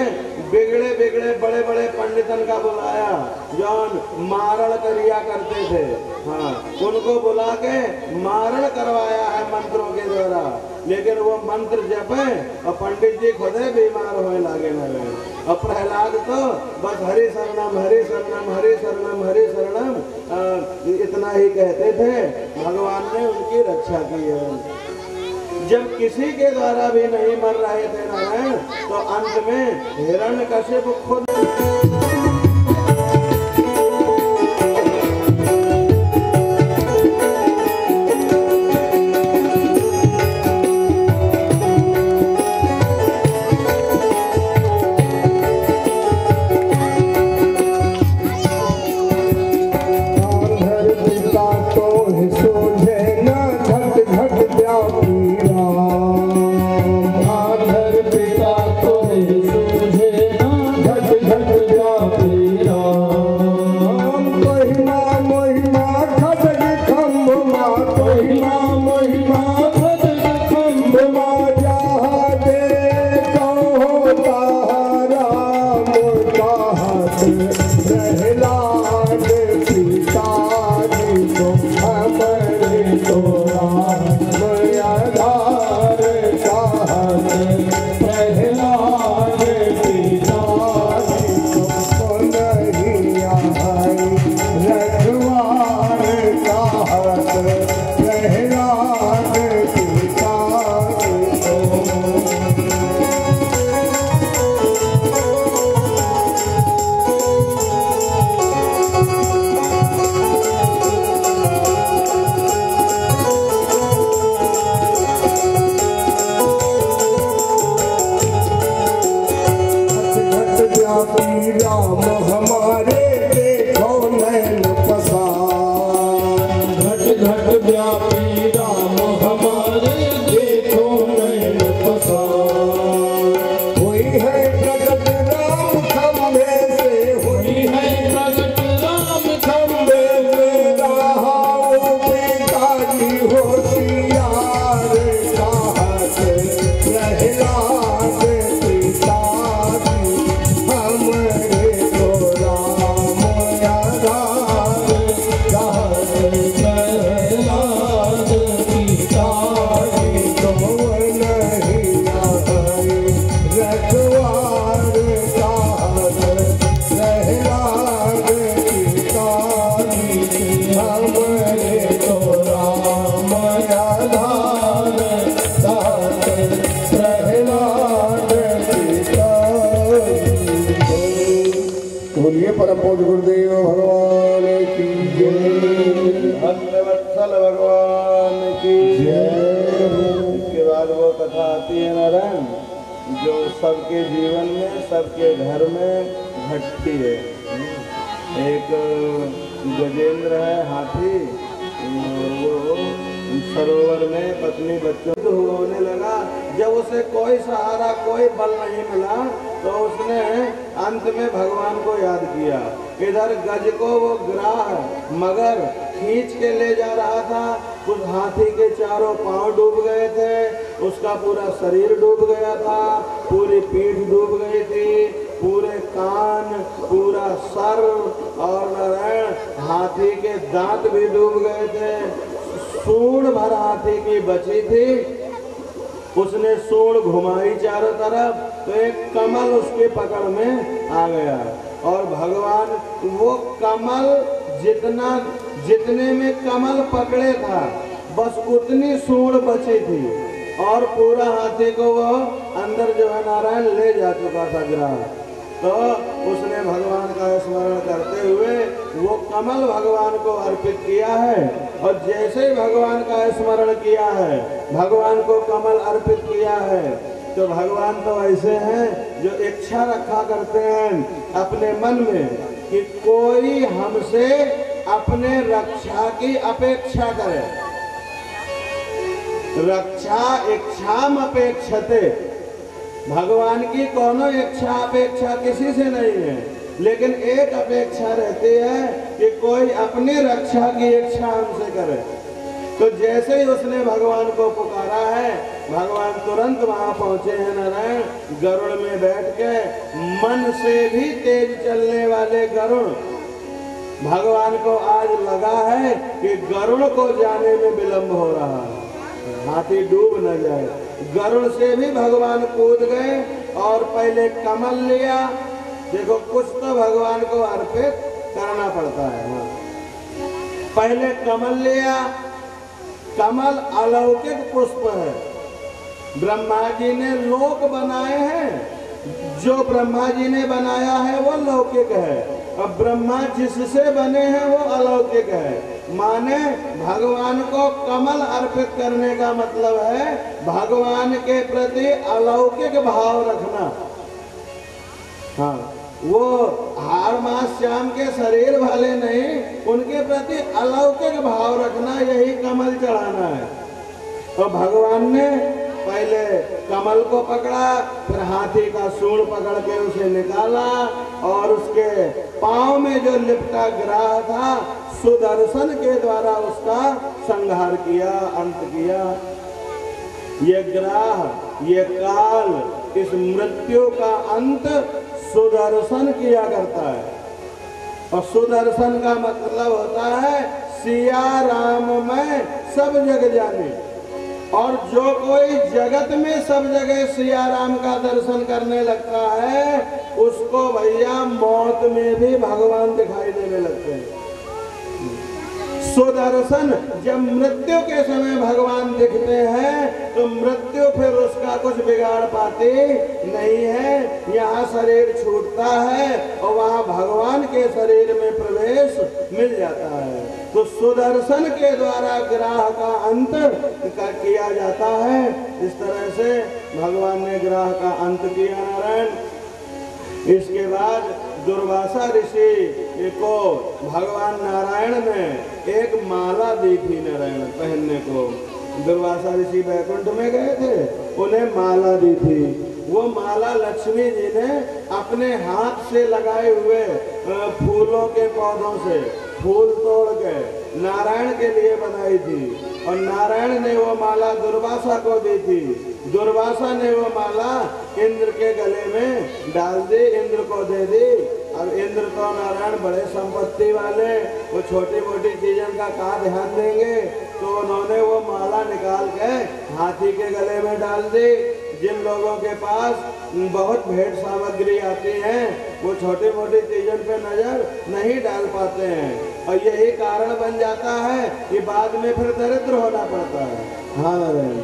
बिगड़े बिगड़े बड़े बड़े पंडितन का बुलाया, जौन मारण करिया करते थे। हाँ, उनको बुला के मारण करवाया है मंत्रों के द्वारा, लेकिन वो मंत्र जपे और पंडित जी खुदे बीमार होने लगे न। और प्रहलाद तो बस हरि शरणम हरि शरणम हरि शरणम हरि शरणम इतना ही कहते थे। भगवान ने उनकी रक्षा की है। जब किसी के द्वारा भी नहीं मर रहे थे नारायण, तो अंत में हिरण्यकशिप खुद परम पूज्य गुरुदेव भगवान की जय। भक्तवत्सल भगवान की जय। इसके बाद वो कथा आती है नारायण, जो सबके जीवन में सबके घर में घटती है। एक गजेंद्र है हाथी, वो सरोवर में पत्नी बच्चों होने लगा। जब उसे कोई सहारा कोई बल नहीं मिला तो उसने अंत में भगवान को याद किया। इधर गज को वो ग्राह मगर खींच के ले जा रहा था। उस हाथी के चारों पांव डूब गए थे, उसका पूरा शरीर डूब गया था, पूरी पीठ डूब गई थी, पूरे कान, पूरा सर और नारायण हाथी के दांत भी डूब गए थे। सूंड भर हाथी की बची थी उसने सूंड घुमाई चारों तरफ, तो एक कमल उसके पकड़ में आ गया। और भगवान वो कमल जितने में कमल पकड़े था, बस उतनी सूंड बची थी, और पूरा हाथी को वो अंदर जो है नारायण ले जा चुका था ग्राह। तो उसने भगवान का स्मरण करते हुए वो कमल भगवान को अर्पित किया है। और जैसे ही भगवान का स्मरण किया है, भगवान को कमल अर्पित किया है, तो भगवान तो ऐसे हैं जो इच्छा रखा करते हैं अपने मन में कि कोई हमसे अपने रक्षा की अपेक्षा करे। रक्षा इच्छाम अपेक्षते, भगवान की कोनो इच्छा अपेक्षा किसी से नहीं है, लेकिन एक अपेक्षा रहती है कि कोई अपनी रक्षा की इच्छा हमसे करे। तो जैसे ही उसने भगवान को पुकारा है, भगवान तुरंत वहां पहुंचे हैं नारायण। गरुड़ में बैठ के मन से भी तेज चलने वाले गरुड़, भगवान को आज लगा है कि गरुड़ को जाने में विलंब हो रहा है, हाथी डूब न जाए। गरुड़ से भी भगवान कूद गए और पहले कमल लिया। देखो कुछ तो भगवान को अर्पित करना पड़ता है। पहले कमल लिया। कमल अलौकिक पुष्प है, ब्रह्मा जी ने लोक बनाए हैं, जो ब्रह्मा जी ने बनाया है वो लौकिक है, और ब्रह्मा जिससे बने हैं वो अलौकिक है। माने भगवान को कमल अर्पित करने का मतलब है भगवान के प्रति अलौकिक भाव रखना। हाँ, वो हार मास श्याम के शरीर वाले नहीं, उनके प्रति अलौकिक भाव रखना, यही कमल चढ़ाना है। तो भगवान ने पहले कमल को पकड़ा, फिर हाथी का सूंड पकड़ के उसे निकाला, और उसके पांव में जो लिपटा ग्राह था, सुदर्शन के द्वारा उसका संहार किया, अंत किया। ये ग्राह, ये काल, इस मृत्यु का अंत सुदर्शन किया करता है। और सुदर्शन का मतलब होता है सिया राम में सब जग जाने। और जो कोई जगत में सब जगह सिया राम का दर्शन करने लगता है, उसको भैया मौत में भी भगवान दिखाई देने लगते हैं। सुदर्शन जब मृत्यु के समय भगवान दिखते हैं, तो मृत्यु फिर उसका कुछ बिगाड़ पाती नहीं है। यहाँ शरीर छूटता है और वहाँ भगवान के शरीर में प्रवेश मिल जाता है। तो सुदर्शन के द्वारा ग्राह का अंत किया जाता है। इस तरह से भगवान ने ग्राह का अंत किया नारायण। इसके बाद दुर्वासा ऋषि को भगवान नारायण ने एक माला दी थी नारायण पहनने को। दुर्वासा ऋषि बैकुंठ में गए थे, उन्हें माला दी थी। वो माला लक्ष्मी जी ने अपने हाथ से लगाए हुए फूलों के पौधों से फूल तोड़ के नारायण के लिए बनाई थी, और नारायण ने वो माला दुर्वासा को दी थी। दुर्वासा ने वो माला इंद्र के गले में डाल दी, इंद्र को दे दी। अब इंद्र तो नारायण बड़े संपत्ति वाले, वो छोटी मोटी चीजों का कहाँ ध्यान देंगे, तो उन्होंने वो माला निकाल के हाथी के गले में डाल दी। जिन लोगों के पास बहुत भेंट सामग्री आती है, वो छोटी मोटी चीजों पे नजर नहीं डाल पाते हैं, और यही कारण बन जाता है कि बाद में फिर दरिद्र होना पड़ता है। हाँ नारायण,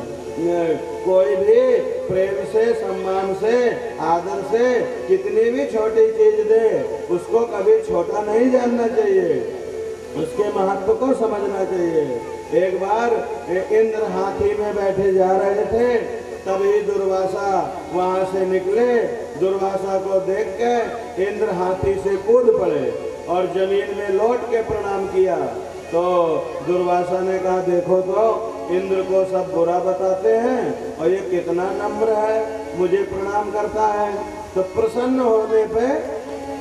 कोई भी प्रेम से, सम्मान से, आदर से कितनी भी छोटी चीज दे, उसको कभी छोटा नहीं जानना चाहिए, उसके महत्व को समझना चाहिए। एक बार इंद्र हाथी में बैठे जा रहे थे, तभी दुर्वासा वहां से निकले। दुर्वासा को देख के इंद्र हाथी से कूद पड़े और जमीन में लौट के प्रणाम किया। तो दुर्वासा ने कहा, देखो तो इंद्र को सब बुरा बताते हैं और ये कितना नम्र है, मुझे प्रणाम करता है। तो प्रसन्न होने पे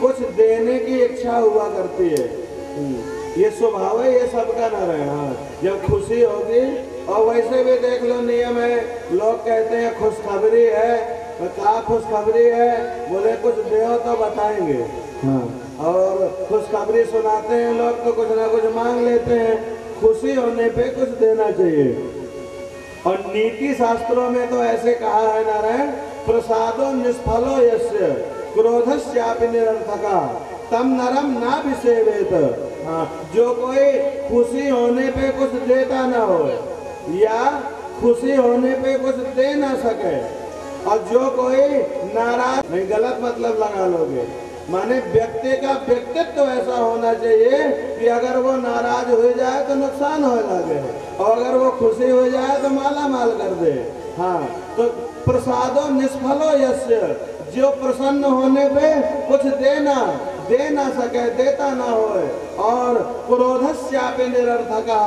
कुछ देने की इच्छा हुआ करती है, ये स्वभाव है ये सबका नारायण। जब खुशी होगी, और वैसे भी देख लो नियम है, लोग कहते हैं खुशखबरी है, तो क्या खुशखबरी है, बोले कुछ दो तो बताएंगे। हाँ, और खुशखबरी सुनाते हैं लोग तो कुछ ना कुछ मांग लेते हैं। खुशी होने पे कुछ देना चाहिए। और नीति शास्त्रों में तो ऐसे कहा है नारायण, प्रसादो निष्फलो यस्य क्रोधस्यापि निरर्थका तम नरम ना विसेवेत। हाँ, जो कोई खुशी होने पे कुछ देता ना हो या खुशी होने पे कुछ दे ना सके, और जो कोई नाराज, नहीं गलत मतलब लगा लोगे, माने व्यक्ति का व्यक्तित्व तो ऐसा होना चाहिए कि अगर वो नाराज हो जाए तो नुकसान हो लगे, और अगर वो खुशी हो जाए तो माला माल कर दे। हाँ, तो प्रसादो निष्फलो यस्य, जो प्रसन्न होने पे कुछ दे ना सके, देता ना होए, और क्रोधस्यापि निरर्थका,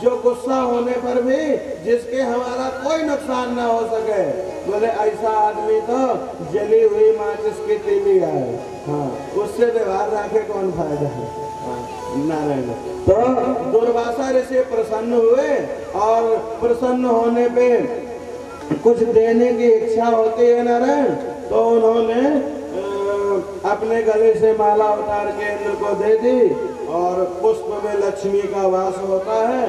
जो गुस्सा होने पर भी जिसके हमारा कोई नुकसान ना हो सके, बोले ऐसा आदमी तो जली हुई माचिस की तीली है। हाँ, उससे व्यवहार रखे कौन फायदा है। हाँ, नारायण। तो दुर्वासा ऋषि प्रसन्न हुए, और प्रसन्न होने पे कुछ देने की इच्छा होती है नारायण, तो उन्होंने अपने गले से माला उतार के इंद्र को दे दी, और पुष्प में लक्ष्मी का वास होता है।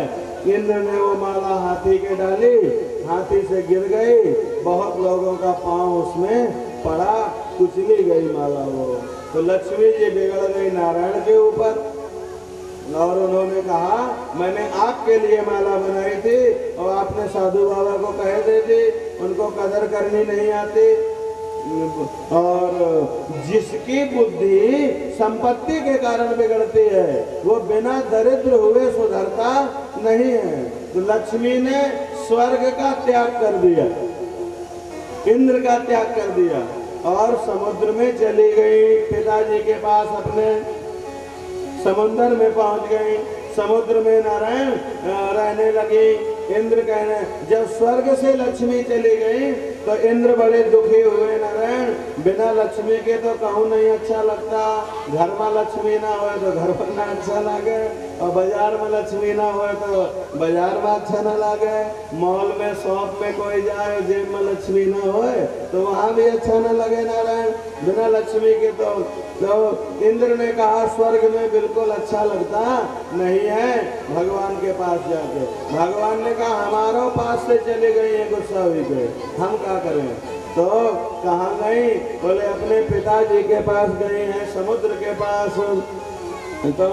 इंद्र ने वो माला हाथी के डाली, हाथी से गिर गई, बहुत लोगों का पांव उसमें पड़ा, कुचली गई माला वो। तो लक्ष्मी जी बिगड़ गई नारायण के ऊपर, और उन्होंने कहा मैंने आपके लिए माला बनाई थी और आपने साधु बाबा को कह दे दी, उनको कदर करनी नहीं आती। और जिसकी बुद्धि संपत्ति के कारण बिगड़ती है वो बिना दरिद्र हुए सुधरता नहीं है। तो लक्ष्मी ने स्वर्ग का त्याग कर दिया, इंद्र का त्याग कर दिया, और समुद्र में चली गई। पिताजी के पास अपने समुद्र में पहुंच गई, समुद्र में नारायण रहने लगी। इंद्र कहने, जब स्वर्ग से लक्ष्मी चली गई तो इंद्र बड़े दुखी हुए नारायण, बिना लक्ष्मी के तो कहूँ नहीं अच्छा लगता, घर में लक्ष्मी ना हो तो घर पर ना अच्छा लगे, और बाजार में लक्ष्मी ना हो तो बाजार में अच्छा ना लगे, मॉल में शॉप में कोई जाए जेब में लक्ष्मी ना हो तो वहाँ भी अच्छा ना लगे नारायण, बिना लक्ष्मी के। तो इंद्र ने कहा स्वर्ग में बिल्कुल अच्छा लगता नहीं है, भगवान के पास जाके। भगवान ने कहा हमारो पास से चले गई है गुस्सा हुई पे, हम क्या करें। तो कहाँ गई, बोले अपने पिताजी के पास गई हैं, समुद्र के पास। तो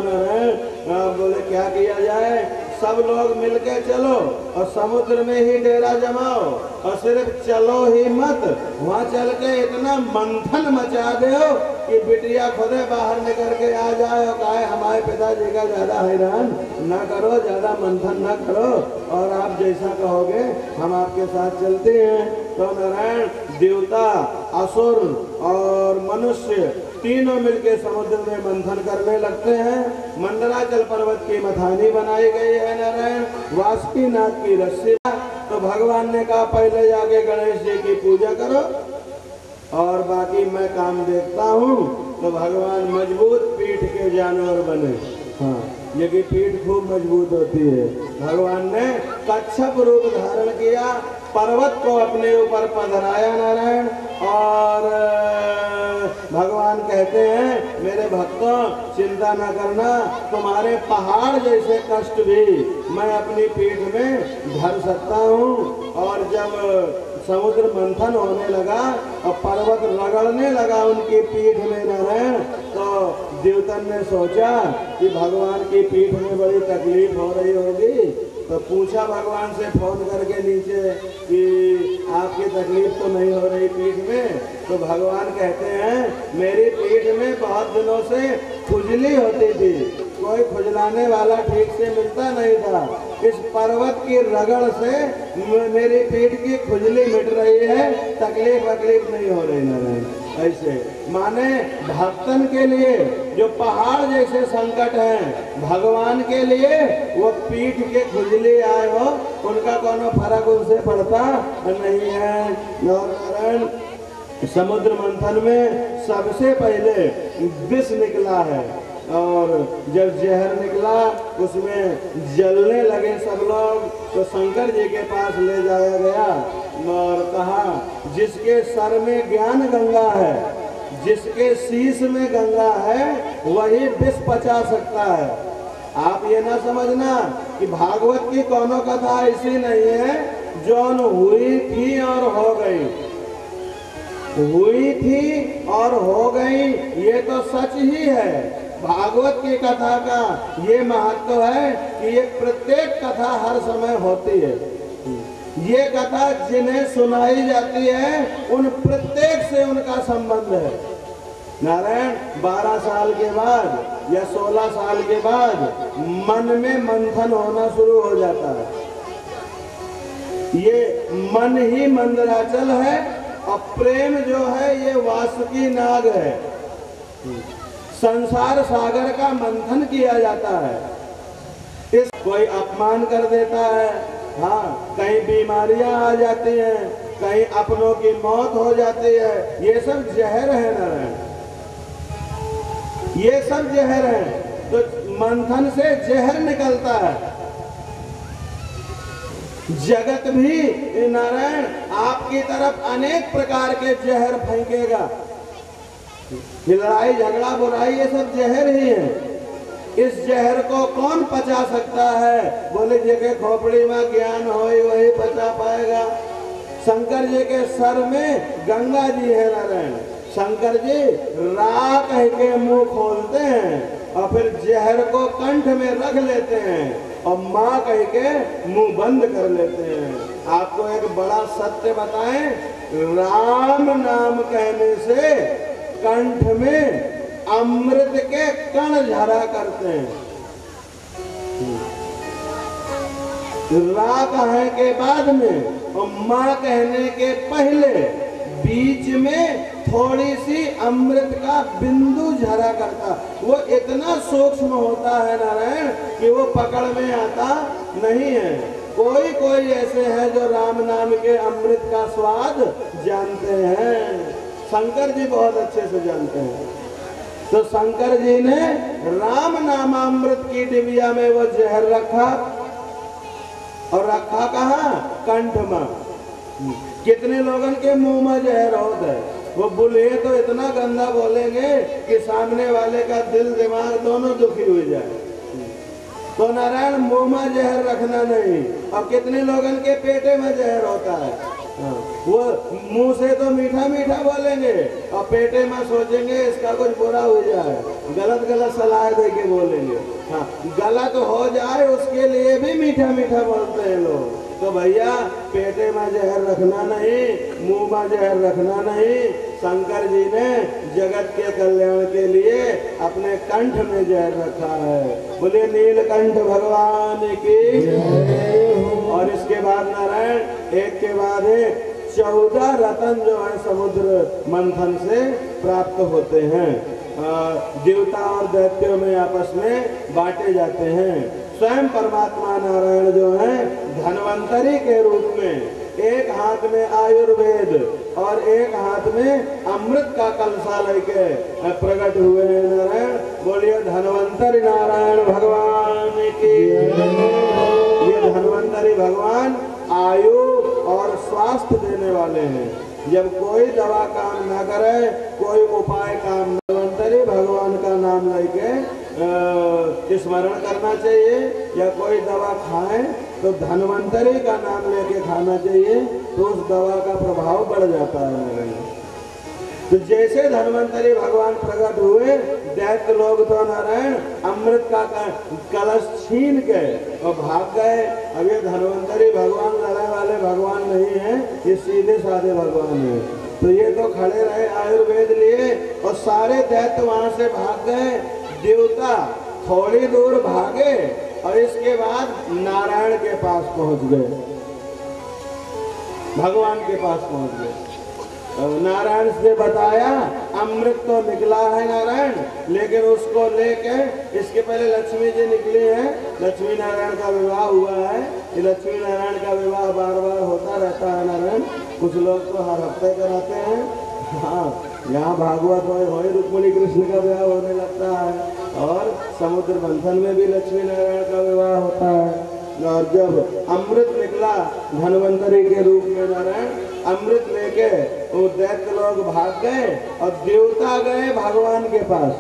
बोले क्या किया जाए, सब लोग मिलके चलो और समुद्र में ही डेरा जमाओ, और सिर्फ चलो ही मत, वहाँ चल के इतना मंथन मचा दो कि बिटिया खुदे बाहर निकल के आ जाए और कहे हमारे पिताजी का ज्यादा हैरान ना करो, ज्यादा मंथन ना करो, और आप जैसा कहोगे हम आपके साथ चलते हैं। तो नारायण देवता, असुर और मनुष्य तीनों मिलके समुद्र में मंथन करने लगते हैं। मंदराचल पर्वत की मथानी बनाई गई है नारायण, वासुकीनाथ की रस्सी। तो भगवान ने कहा पहले जाके गणेश जी की पूजा करो और बाकी मैं काम देखता हूँ। तो भगवान मजबूत पीठ के जानवर बने। हाँ, ये की पीठ खूब मजबूत होती है। भगवान ने कच्छप रूप धारण किया, पर्वत को अपने ऊपर पधराया नारायण, और भगवान कहते हैं मेरे भक्तों चिंता न करना, तुम्हारे पहाड़ जैसे कष्ट भी मैं अपनी पीठ में धर सकता हूँ। और जब समुद्र मंथन होने लगा और पर्वत रगड़ने लगा उनकी पीठ में नारायण, तो देवतन ने सोचा कि भगवान की पीठ में बड़ी तकलीफ हो रही होगी। तो पूछा भगवान से फोन करके नीचे कि आपकी तकलीफ तो नहीं हो रही पीठ में। तो भगवान कहते हैं मेरी पीठ में बहुत दिनों से खुजली होती थी, कोई खुजलाने वाला ठीक से मिलता नहीं था। इस पर्वत की रगड़ से मेरी पीठ की खुजली मिट रही है, तकलीफ वकलीफ नहीं हो रही नारायण। ऐसे माने भक्तन के लिए जो पहाड़ जैसे संकट हैं, भगवान के लिए वो पीठ के खुजली आए हो उनका कोनो फर्क उनसे पड़ता नहीं है। नारायण समुद्र मंथन में सबसे पहले विष निकला है, और जब जहर निकला उसमें जलने लगे सब लोग। तो शंकर जी के पास ले जाया गया और कहा जिसके सर में ज्ञान गंगा है, जिसके शीश में गंगा है, वही विष पचा सकता है। आप ये ना समझना कि भागवत की कोनो कथा ऐसी नहीं है जौन हुई थी और हो गई, हुई थी और हो गई, ये तो सच ही है। भागवत की कथा का ये महत्व है कि ये प्रत्येक कथा हर समय होती है। ये कथा जिन्हें सुनाई जाती है उन प्रत्येक से उनका संबंध है। नारायण 12 साल के बाद या 16 साल के बाद मन में मंथन होना शुरू हो जाता है। ये मन ही मंदराचल है और प्रेम जो है ये वासुकी नाग है। संसार सागर का मंथन किया जाता है। इस कोई अपमान कर देता है, हाँ, कहीं बीमारियां आ जाती हैं, कहीं अपनों की मौत हो जाती है, ये सब जहर है नारायण, ये सब जहर है। तो मंथन से जहर निकलता है। जगत भी नारायण आपकी तरफ अनेक प्रकार के जहर फेंकेगा। लड़ाई झगड़ा बुराई ये सब जहर ही है। इस जहर को कौन पचा सकता है? बोले जी के खोपड़ी में ज्ञान हो वही पचा पाएगा। शंकर जी के सर में गंगा जी है नारायण। शंकर जी रा कह के मुंह खोलते हैं और फिर जहर को कंठ में रख लेते हैं और माँ कह के मुंह बंद कर लेते हैं। आपको एक बड़ा सत्य बताएं, राम नाम कहने से कंठ में अमृत के कण झरा करते हैं। रा कहने के बाद में और माँ कहने के पहले बीच में थोड़ी सी अमृत का बिंदु झरा करता। वो इतना सूक्ष्म होता है नारायण कि वो पकड़ में आता नहीं है। कोई कोई ऐसे हैं जो राम नाम के अमृत का स्वाद जानते हैं। शंकर जी बहुत अच्छे से जानते हैं। तो शंकर जी ने राम नामामृत की डिबिया में वो जहर रखा और रखा कहाँ? कंठ में। कितने लोगों के मुंह में जहर होता है, वो बोले तो इतना गंदा बोलेंगे कि सामने वाले का दिल दिमाग दोनों दुखी हो जाए। तो नारायण मुंह में जहर रखना नहीं। और कितने लोगों के पेटे में जहर होता है, वो मुंह से तो मीठा मीठा बोलेंगे और पेटे में सोचेंगे इसका कुछ बुरा हो जाए, गलत गलत सलाह दे के बोलेंगे। हाँ, गलत हो जाए उसके लिए भी मीठा मीठा बोलते हैं लोग। तो भैया पेटे में जहर रखना नहीं, मुंह में जहर रखना नहीं। शंकर जी ने जगत के कल्याण के लिए अपने कंठ में जहर रखा है। बोले नीलकंठ भगवान की। और इसके बाद नारायण एक के बाद एक 14 रतन जो है समुद्र मंथन से प्राप्त होते हैं। देवता और दैत्यों में आपस में बांटे जाते हैं। स्वयं परमात्मा नारायण जो है धन्वंतरी के रूप में एक हाथ में आयुर्वेद और एक हाथ में अमृत का कलशा लेके प्रकट हुए हैं नारायण। बोलिए धन्वंतरी नारायण भगवान की। ये धन्वंतरी भगवान आयु और स्वास्थ्य देने वाले हैं। जब कोई दवा काम ना करे, कोई उपाय काम, धन्वंतरी भगवान का नाम लेके स्मरण करना चाहिए। या कोई दवा खाए तो धन्वंतरी का नाम लेके खाना चाहिए, तो उस दवा का प्रभाव बढ़ जाता है। तो जैसे धन्वंतरी भगवान प्रकट हुए, दैत्य लोग तो नारायण अमृत का कलश छीन के और भाग गए। अब ये धन्वंतरी भगवान लड़ाई वाले भगवान नहीं है, ये सीधे साधे भगवान है। तो ये तो खड़े रहे आयुर्वेद लिए और सारे दैत्य वहां से भाग गए। देवता थोड़ी दूर भागे और इसके बाद नारायण के पास पहुंच गए, भगवान के पास पहुंच गए। नारायण से बताया अमृत तो निकला है नारायण, लेकिन उसको लेके इसके पहले लक्ष्मी जी निकली है। लक्ष्मी नारायण का विवाह हुआ है। ये लक्ष्मी नारायण का विवाह बार बार होता रहता है नारायण। कुछ लोग तो हर हफ्ते कराते हैं। हाँ, यहाँ भागवत में रुक्मिणी कृष्ण का विवाह होने लगता है और समुद्र मंथन में भी लक्ष्मी नारायण का विवाह होता है। और जब अमृत निकला धन्वंतरी के रूप में नारायण, अमृत लेके वो दैत्य लोग भाग गए और देवता गए भगवान के पास।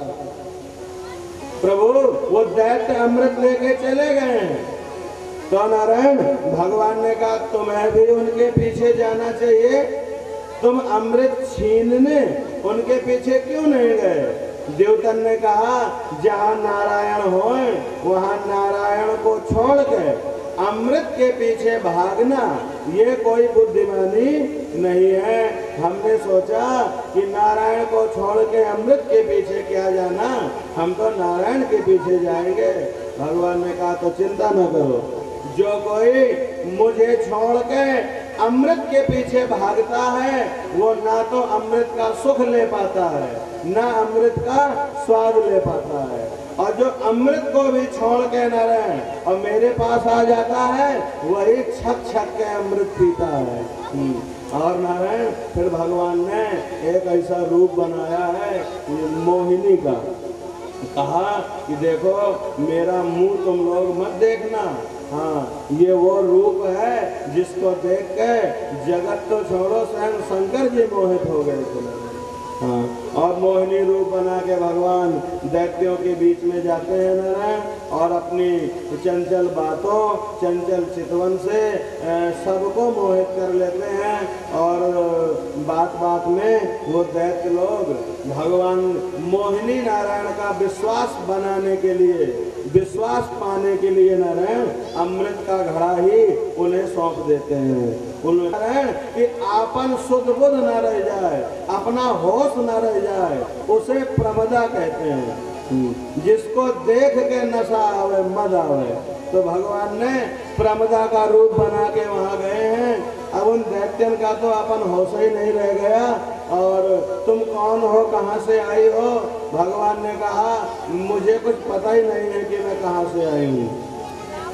प्रभु वो दैत्य अमृत लेके चले गए हैं। तो नारायण भगवान ने कहा तुम्हें भी उनके पीछे जाना चाहिए, तुम अमृत छीनने उनके पीछे क्यों नहीं गए? देवतन ने कहा जहाँ नारायण होए वहाँ नारायण को छोड़ के अमृत के पीछे भागना ये कोई बुद्धिमानी नहीं है। हमने सोचा कि नारायण को छोड़ के अमृत के पीछे क्या जाना, हम तो नारायण के पीछे जाएंगे। भगवान ने कहा तो चिंता न करो, जो कोई मुझे छोड़ के अमृत के पीछे भागता है वो ना तो अमृत का सुख ले पाता है, ना अमृत का स्वाद ले पाता है। और जो अमृत को भी छोड़ के नारायण और मेरे पास आ जाता है वही छक छक के अमृत पीता है। और नारायण फिर भगवान ने एक ऐसा रूप बनाया है मोहिनी का। कहा कि देखो मेरा मुंह तुम लोग मत देखना, हाँ ये वो रूप है जिसको देख के जगत तो छोड़ो स्वयं शंकर जी मोहित हो गए थे। हाँ, और मोहिनी रूप बना के भगवान दैत्यों के बीच में जाते हैं नारायण और अपनी चंचल बातों चंचल चितवन से सबको मोहित कर लेते हैं। और बात बात में वो दैत्य लोग भगवान मोहिनी नारायण का विश्वास बनाने के लिए, विश्वास पाने के लिए नारायण अमृत का घड़ा ही उन्हें सौंप देते हैं। नारायण कि आपन शुद्ध बुद्ध न रह जाए, अपना होश न रह जाए, उसे प्रमदा कहते हैं। जिसको देख के नशा आवे मद आवे, तो भगवान ने प्रमदा का रूप बना के वहाँ गए हैं। अब उन दैत्यन का तो अपन होश ही नहीं रह गया। और तुम कौन हो, कहाँ से आई हो? भगवान ने कहा मुझे कुछ पता ही नहीं है कि मैं कहाँ से आई हूँ,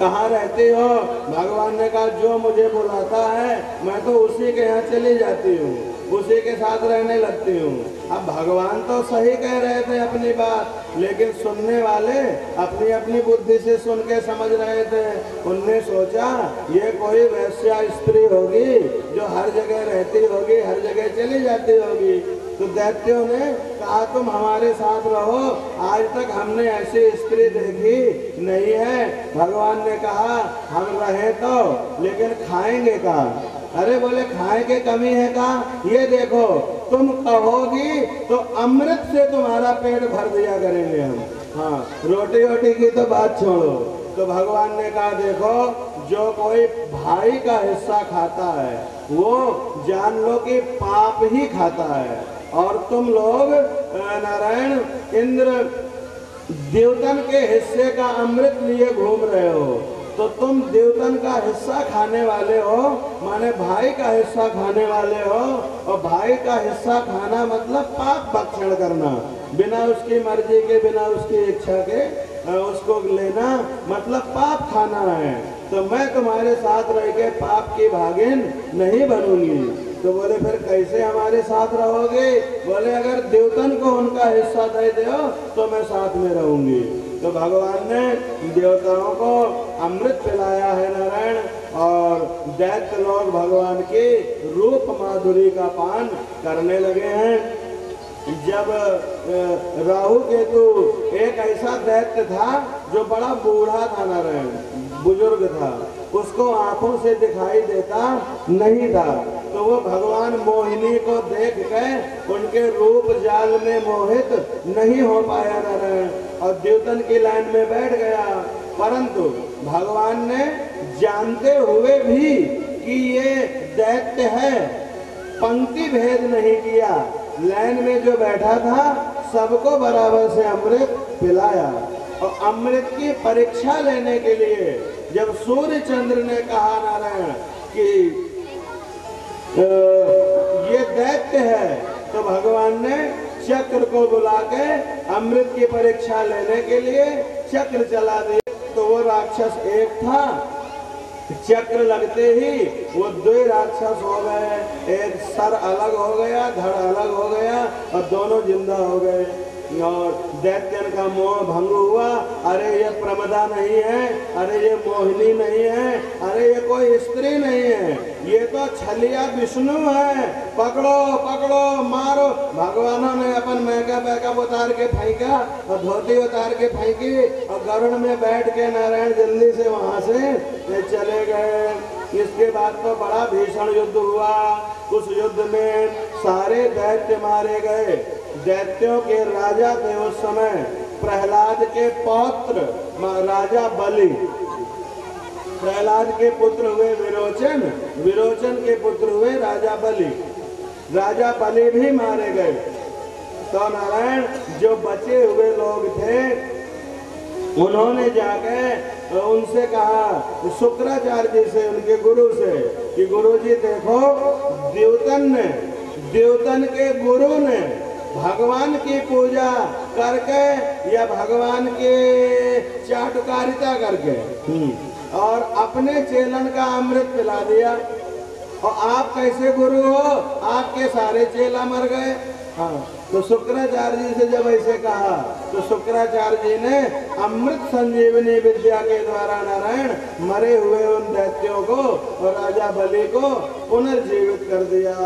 कहाँ रहती हो? भगवान ने कहा जो मुझे बुलाता है मैं तो उसी के यहाँ चली जाती हूँ, उसी के साथ रहने लगती हूँ। अब भगवान तो सही कह रहे थे अपनी बात, लेकिन सुनने वाले अपनी अपनी बुद्धि से सुन के समझ रहे थे। उनने सोचा ये कोई वैश्या स्त्री होगी जो हर जगह रहती होगी, हर जगह चली जाती होगी। तो दैत्यों ने कहा तुम हमारे साथ रहो, आज तक हमने ऐसी स्त्री देखी नहीं है। भगवान ने कहा हम रहे तो, लेकिन खाएंगे का? अरे बोले खाए के कमी है का? ये देखो तुम कहोगी तो अमृत से तुम्हारा पेट भर दिया करेंगे हम। हाँ, रोटी वोटी की तो बात छोड़ो। तो भगवान ने कहा देखो जो कोई भाई का हिस्सा खाता है वो जान लो कि पाप ही खाता है। और तुम लोग नारायण इंद्र देवतन के हिस्से का अमृत लिए घूम रहे हो, तो तुम देवतन का हिस्सा खाने वाले हो, माने भाई का हिस्सा खाने वाले हो। और भाई का हिस्सा खाना मतलब पाप भक्षण करना, बिना उसकी मर्जी के, बिना उसकी इच्छा के उसको लेना मतलब पाप खाना है। तो मैं तुम्हारे साथ रह के पाप की भागिन नहीं बनूंगी। तो बोले फिर कैसे हमारे साथ रहोगे? बोले अगर देवतन को उनका हिस्सा दे दो तो मैं साथ में रहूंगी। तो भगवान ने देवताओं को अमृत पिलाया है नारायण, और दैत्य लोग भगवान की रूप माधुरी का पान करने लगे हैं। जब राहु केतु, एक ऐसा दैत्य था जो बड़ा बूढ़ा था नारायण, बुजुर्ग था, उसको आंखों से दिखाई देता नहीं था। तो वो भगवान मोहिनी को देख के उनके रूप जाल में मोहित नहीं हो पाया नारायण, और देवतन की लाइन में बैठ गया। परंतु भगवान ने जानते हुए भी कि ये दैत्य है, पंक्ति भेद नहीं किया, लाइन में जो बैठा था सबको बराबर से अमृत पिलाया। और अमृत की परीक्षा लेने के लिए जब सूर्य चंद्र ने कहा नारायण कि ये दैत्य है, तो भगवान ने चक्र को बुला के अमृत की परीक्षा लेने के लिए चक्र चला दिया। तो वो राक्षस एक था, चक्र लगते ही वो दो राक्षस हो गए, एक सर अलग हो गया, धड़ अलग हो गया और दोनों जिंदा हो गए। और दैत्यन का मोह भंग हुआ। अरे ये प्रमदा नहीं है, अरे ये मोहिनी नहीं है, अरे ये कोई स्त्री नहीं है, ये तो छलिया विष्णु है, पकड़ो पकड़ो मारो। भगवानों ने अपन मेकअप उतार के फेंका और धोती उतार के फेंकी और गरुड़ में बैठ के नारायण जल्दी से वहां से चले गए। इसके बाद तो बड़ा भीषण युद्ध हुआ। उस युद्ध में सारे दैत्य मारे गए। दैत्यों के राजा थे उस समय प्रहलाद के पौत्र राजा बलि। प्रहलाद के पुत्र हुए विरोचन, विरोचन के पुत्र हुए राजा बलि। राजा बलि भी मारे गए। तो नारायण जो बचे हुए लोग थे उन्होंने जाके उनसे कहा शुक्राचार्य जी से, उनके गुरु से, कि गुरु जी देखो द्योतन के गुरु ने भगवान की पूजा करके या भगवान की चाटुकारिता करके और अपने चेलन का अमृत पिला दिया, और आप कैसे गुरु हो, आपके सारे चेला मर गए। हाँ, तो शुक्राचार्य जी से जब ऐसे कहा तो शुक्राचार्य जी ने अमृत संजीवनी विद्या के द्वारा नारायण मरे हुए उन दैत्यों को और राजा बलि को पुनर्जीवित कर दिया।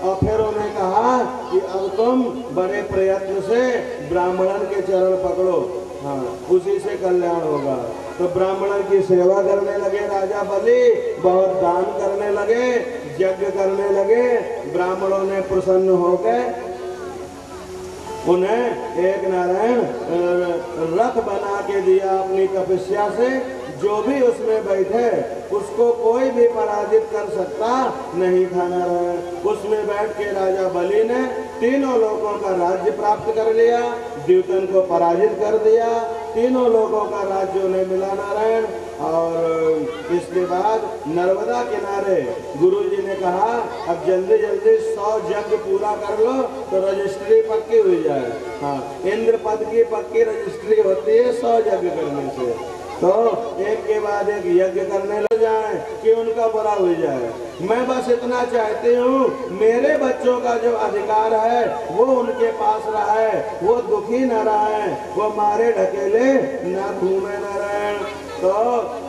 और फिर उन्हें कहा कि अब तुम बड़े प्रयत्न से ब्राह्मणन के चरण पकड़ो, हाँ उसी से कल्याण होगा। तो ब्राह्मणन की सेवा करने लगे राजा बलि, बहुत दान करने लगे, यज्ञ करने लगे। ब्राह्मणों ने प्रसन्न होकर उन्हें एक नारायण रथ बना के दिया अपनी तपस्या से। जो भी उसमें बैठे उसको कोई भी पराजित कर सकता नहीं था नारायण। उसमें बैठ के राजा बलि ने तीनों लोगों का राज्य प्राप्त कर लिया, द्यूतन को पराजित कर दिया, तीनों लोगों का राज्य उन्हें मिला नारायण। और इसके बाद नर्मदा किनारे गुरुजी ने कहा अब जल्दी जल्दी 100 यज्ञ पूरा कर लो तो रजिस्ट्री पक्की हो जाए। हाँ, इंद्र पद की पक्की रजिस्ट्री होती है 100 यज्ञ करने से। तो एक के बाद एक यज्ञ करने लग जाए कि उनका बुरा हो जाए। मैं बस इतना चाहती हूँ मेरे बच्चों का जो अधिकार है वो उनके पास रहा है, वो दुखी न रहे, वो मारे ढकेले न घूमे नारायण। तो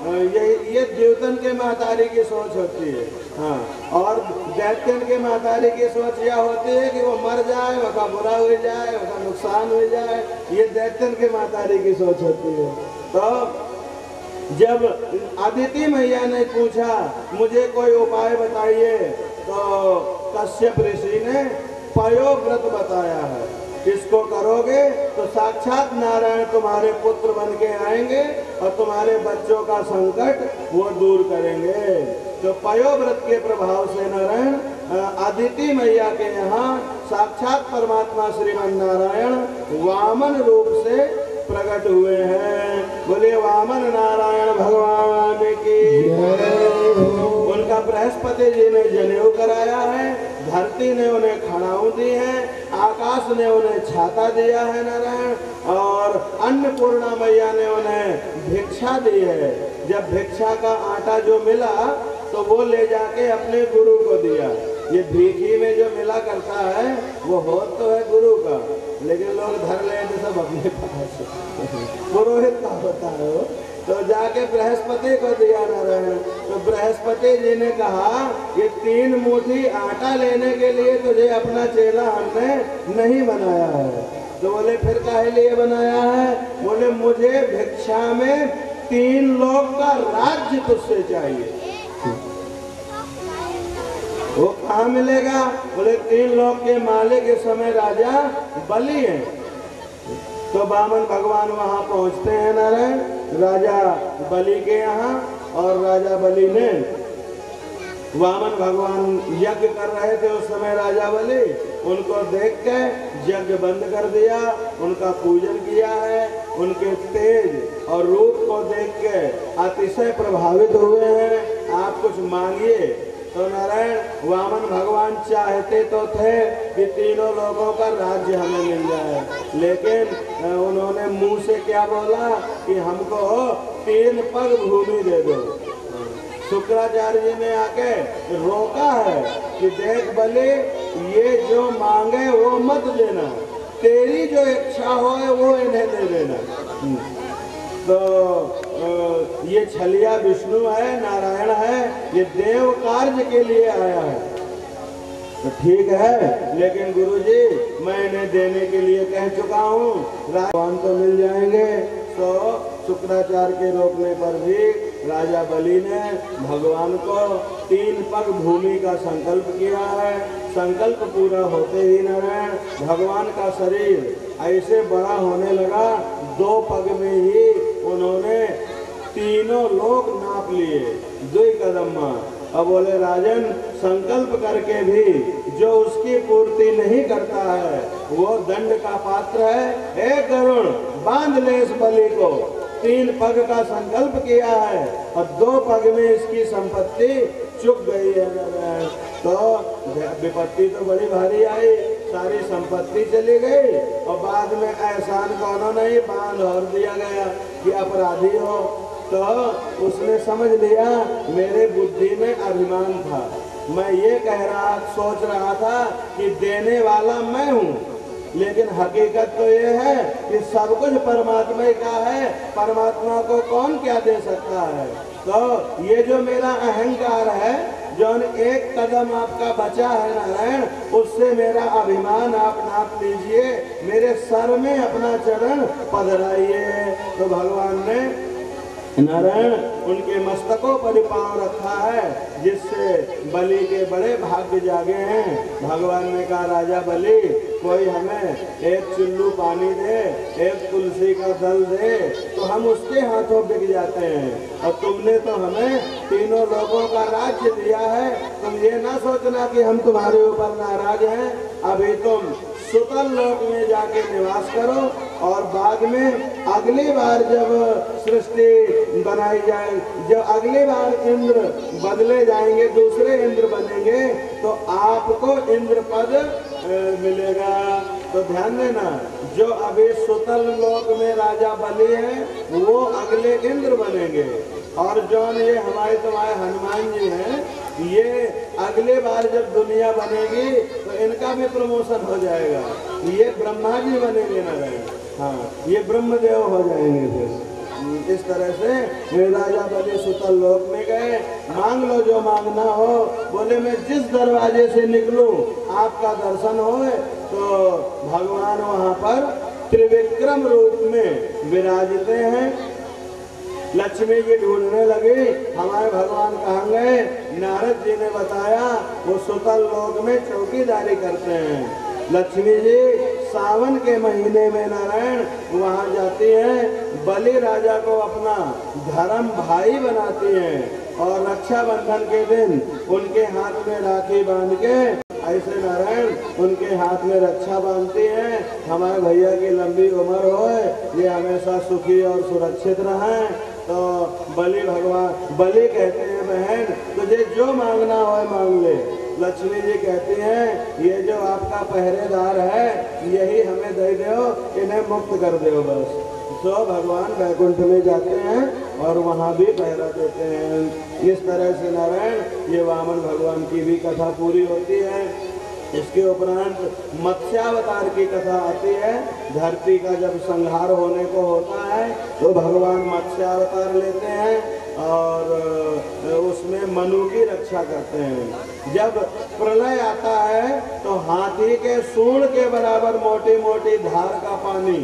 ये द्योतन के महतारी की सोच होती है। हाँ, और दैत्यन के महतारी की सोच यह होती है कि वो मर जाए, उसका बुरा हो जाए, उसका नुकसान हो जाए। ये दैत्यन के महतारी की सोच होती है। तो जब अदिति मैया ने पूछा मुझे कोई उपाय बताइए, तो कश्यप ऋषि ने पयोव्रत बताया है। इसको करोगे तो साक्षात नारायण तुम्हारे पुत्र बन के आएंगे और तुम्हारे बच्चों का संकट वो दूर करेंगे। तो पयोव्रत के प्रभाव से नारायण अदिति मैया के यहाँ साक्षात परमात्मा श्रीमन नारायण वामन रूप से प्रकट हुए हैं। बोले वामन नारायण भगवान की। उनका बृहस्पति जी ने जनेऊ कराया है, धरती ने उन्हें खड़ाऊ दी है, आकाश ने उन्हें छाता दिया है नारायण, और अन्नपूर्णा मैया ने उन्हें भिक्षा दी है। जब भिक्षा का आटा जो मिला तो वो ले जाके अपने गुरु को दिया। ये भीखी में जो मिला करता है वो होत तो है गुरु का, लेकिन लोग धर लेते सब अपने पास। पुरोहित का होता है वो। तो जाके बृहस्पति को दिया नारायण। तो बृहस्पति जी ने कहा ये 3 मुट्ठी आटा लेने के लिए तुझे अपना चेला हमने नहीं बनाया है। तो बोले फिर काहे लिए बनाया है? बोले मुझे भिक्षा में 3 लोक का राज्य तुझसे चाहिए। वो कहाँ मिलेगा? बोले 3 लोक के मालिक इस समय राजा बलि है। तो वामन भगवान वहां पहुंचते हैं नारायण राजा बलि के यहाँ, और राजा बलि ने वामन भगवान यज्ञ कर रहे थे उस समय राजा बलि, उनको देख के यज्ञ बंद कर दिया, उनका पूजन किया है। उनके तेज और रूप को देख के अतिशय प्रभावित हुए हैं। आप कुछ मांगिए। तो नारायण वामन भगवान चाहते तो थे कि तीनों लोगों का राज्य हमें मिल जाए, लेकिन उन्होंने मुंह से क्या बोला कि हमको 3 पग भूमि दे दो। शुक्राचार्य जी ने आके रोका है कि देख बलि ये जो मांगे वो मत लेना, तेरी जो इच्छा हो वो इन्हें दे देना। तो ये छलिया विष्णु है, नारायण है, ये देव कार्य के लिए आया है। तो ठीक है, लेकिन गुरुजी मैं इन्हें देने के लिए कह चुका हूँ, भगवान तो मिल जाएंगे। तो शुक्राचार्य के रोकने पर भी राजा बलि ने भगवान को 3 पग भूमि का संकल्प किया है। संकल्प पूरा होते ही नारायण भगवान का शरीर ऐसे बड़ा होने लगा, 2 पग में ही उन्होंने तीनों लोग नाप लिए, 2 कदम। अब बोले राजन, संकल्प करके भी जो उसकी पूर्ति नहीं करता है वो दंड का पात्र है। एक गरुड़ बांध ले इस बलि को, 3 पग का संकल्प किया है और 2 पग में इसकी संपत्ति चुक गई है। तो विपत्ति तो बड़ी भारी आई, सारी संपत्ति चली गई और बाद में एहसान कौनो नहीं, बांध और दिया गया कि अपराधी हो। तो उसने समझ लिया मेरे बुद्धि में अभिमान था, मैं ये सोच रहा था कि देने वाला मैं हूँ, लेकिन हकीकत तो ये है कि सब कुछ परमात्मा का है, परमात्मा को कौन क्या दे सकता है। तो ये जो मेरा अहंकार है, जो 1 कदम आपका बचा है नारायण, उससे मेरा अभिमान आप नाप लीजिए, मेरे सर में अपना चरण पधराइए। तो भगवान ने नारायण उनके मस्तकों पर पांव रखा है, जिससे बलि के बड़े भाग्य जागे हैं। भगवान ने कहा राजा बलि, कोई हमें 1 चुल्लू पानी दे, 1 तुलसी का दल दे, तो हम उसके हाथों बिक जाते हैं। और तुमने तो हमें तीनों लोगों का राज्य दिया है, तुम ये ना सोचना कि हम तुम्हारे ऊपर नाराज हैं। अभी तुम सुतल लोक में जाके निवास करो और बाद में अगली बार जब सृष्टि बनाई जाए, जब अगली बार इंद्र बदले जाएंगे, दूसरे इंद्र बनेंगे, तो आपको इंद्र पद मिलेगा। तो ध्यान देना, जो अभी सुतल लोक में राजा बलि है वो अगले इंद्र बनेंगे, और जो ये हमारे तुम्हारे हनुमान जी हैं, ये अगले बार जब दुनिया बनेगी तो इनका भी प्रमोशन हो जाएगा, ये ब्रह्मा जी बनेंगे नारायण। हाँ, ये ब्रह्मदेव हो जाएंगे। फिर इस तरह से राजा बलि सुतल लोक में गए, मांग लो जो मांगना हो। बोले मैं जिस दरवाजे से निकलूं आपका दर्शन हो। तो भगवान वहाँ पर त्रिविक्रम रूप में विराजते हैं। लक्ष्मी जी ढूंढने लगी, हमारे भगवान कहाँ गए। नारद जी ने बताया वो सुतल लोक में चौकीदारी करते हैं। लक्ष्मी जी सावन के महीने में नारायण वहाँ जाती हैं, बलि राजा को अपना धर्म भाई बनाती हैं, और रक्षाबंधन के दिन उनके हाथ में राखी बांध के ऐसे नारायण उनके हाथ में रक्षा बांधती हैं। हमारे भैया की लंबी उम्र हो, ये हमेशा सुखी और सुरक्षित रहें। तो बलि कहते हैं बहन तुझे जो मांगना हो मांग ले। लक्ष्मी जी कहती हैं ये जो आपका पहरेदार है यही हमें दे दो, इन्हें मुक्त कर दो बस। तो भगवान वैकुंठ में जाते हैं और वहाँ भी पहरा देते हैं। इस तरह से नारायण ये वामन भगवान की भी कथा पूरी होती है। इसके उपरांत मत्स्यावतार की कथा आती है। धरती का जब संहार होने को होता है तो भगवान मत्स्यावतार लेते हैं और उसमें मनु की रक्षा करते हैं। जब प्रलय आता है तो हाथी के सूंड के बराबर मोटी मोटी धार का पानी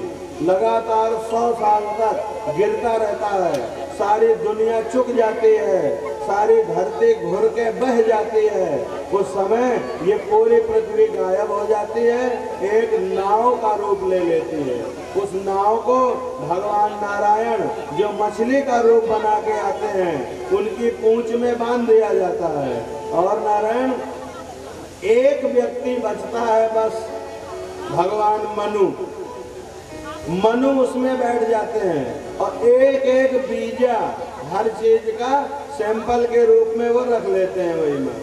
लगातार 100 साल तक गिरता रहता है। सारी दुनिया चुक जाती है, सारी धरती घुर के बह जाती है। उस समय ये पूरी पृथ्वी गायब हो जाती है, एक नाव का रूप ले लेती है। उस नाव को भगवान नारायण जो मछली का रूप बना के आते हैं उनकी पूंछ में बांध दिया जाता है, और नारायण एक व्यक्ति बचता है बस, भगवान मनु उसमें बैठ जाते हैं और एक एक बीजा हर चीज का सैंपल के रूप में वो रख लेते हैं वही में।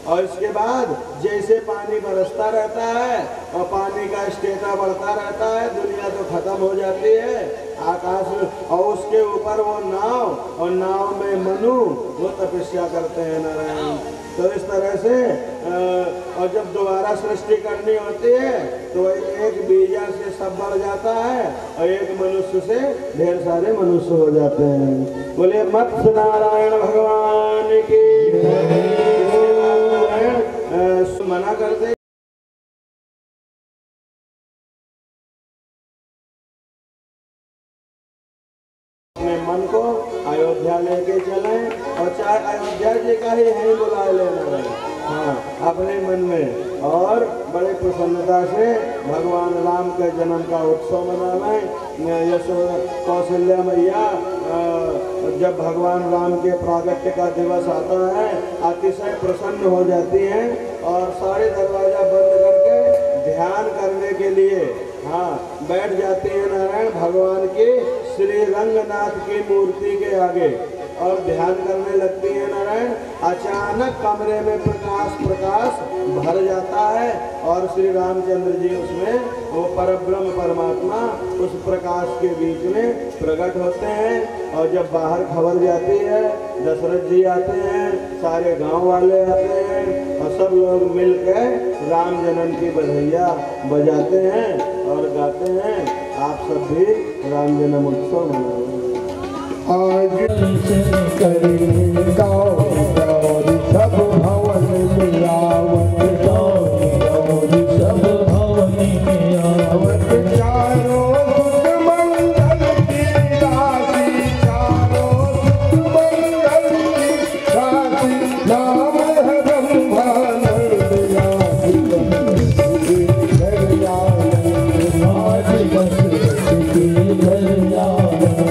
और इसके बाद जैसे पानी बरसता रहता है और पानी का स्टेटा बढ़ता रहता है, दुनिया तो खत्म हो जाती है आकाश में, और उसके ऊपर वो नाव, और नाव में मनु वो तपस्या करते हैं नारायण। तो इस तरह से और जब दोबारा सृष्टि करनी होती है तो एक बीजा से सब बढ़ जाता है और एक मनुष्य से ढेर सारे मनुष्य हो जाते हैं। बोले मत्स्य नारायण भगवान की। मना करते अपने मन को अयोध्या लेके चले, और चाहे अयोध्या जी का ही है बुला लेना है, हाँ, अपने मन में, और बड़े प्रसन्नता से भगवान राम के जन्म का उत्सव मनावें। यशोदा कौशल्या मैया जब भगवान राम के प्रागट्य का दिवस आता है अतिशय प्रसन्न हो जाती हैं और सारे दरवाजा बंद करके ध्यान करने के लिए, हाँ, बैठ जाती हैं नारायण भगवान की श्री रंगनाथ की मूर्ति के आगे और ध्यान करने लगती है नारायण। अचानक कमरे में प्रकाश भर जाता है और श्री रामचंद्र जी उसमें, वो परब्रह्म परमात्मा उस प्रकाश के बीच में प्रकट होते हैं। और जब बाहर खबर जाती है, दशरथ जी आते हैं, सारे गांव वाले आते हैं और सब लोग मिलकर राम जन्म की बधाइयाँ बजाते हैं और गाते हैं। आप सब भी राम जन्म उत्सव मनाओ। आज करें गौरी गौरी सब भवन में आवत, गौरी सब भवन में आवत, चारों सुख मंगल की राशि, चारों सुख मंगल की राशि, नाम है ब्रह्मानंद राशि, घर आनंद आज बस घर आनंद।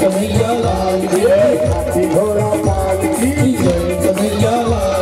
कन्हैया लाल की जय, कन्हैया लाल की जय, कन्हैया लाल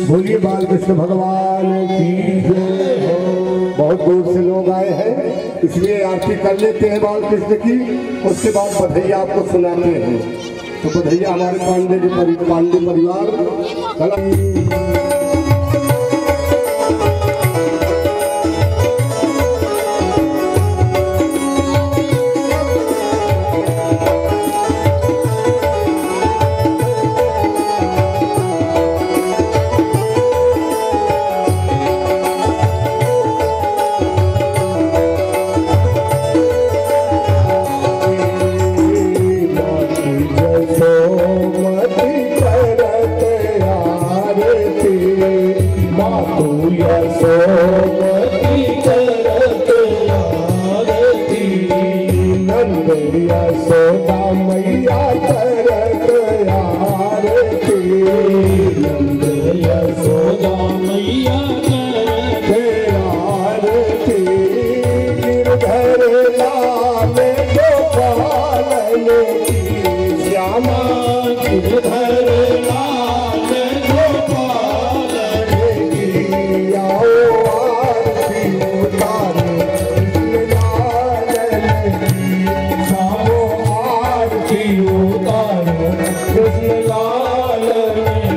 बोलिए बालकृष्ण भगवान की जय हो। बहुत दूर से लोग आए हैं, इसलिए आरती कर लेते हैं बालकृष्ण की, उसके बाद बधैया आपको सुनाते हैं। तो बधैया हमारे पांडे परिवार तू यशोमती करत आरती नंद यशोदा मैया करत आरती नंद यशोदा मैया करत आरती गिरधर लाल गोपालन की श्यामा गिरधर लाल गोपालन की आओ आरती उतारो लालन की आओ आरती उतारो कृष्ण लालन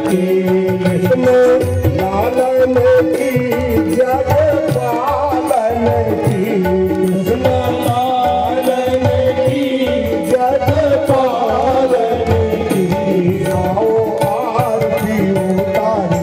की कृष्ण लालन की जग पालन की कृष्ण लालन की जग पालन की आओ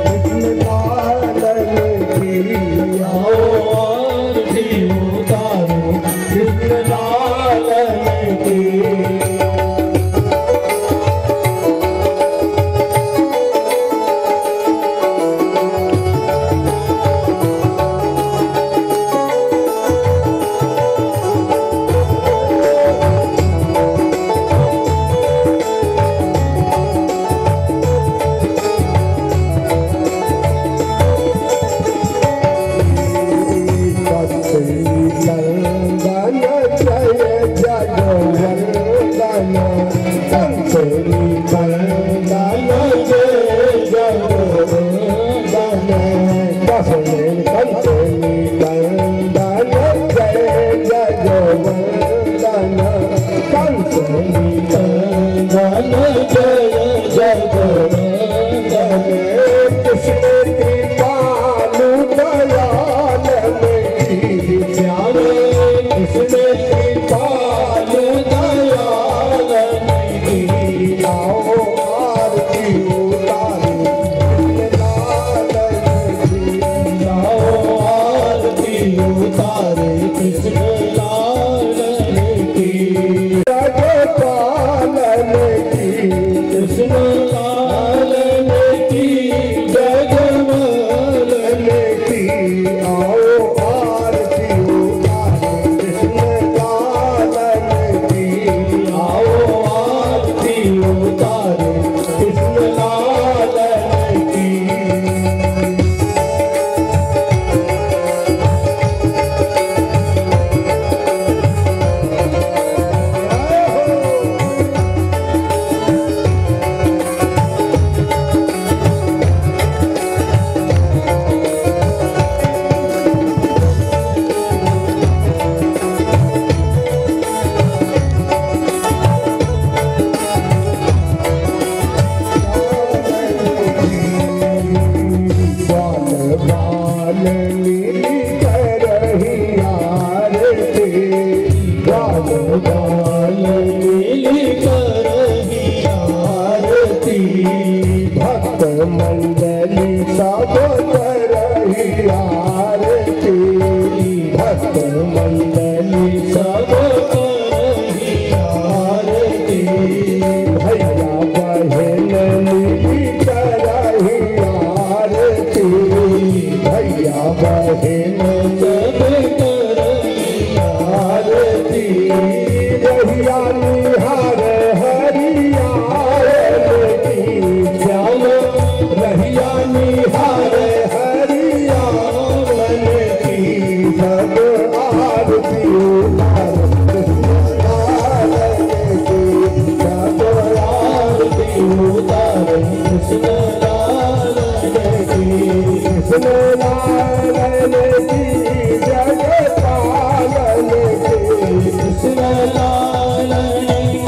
आरती उतारो कृष्ण लालन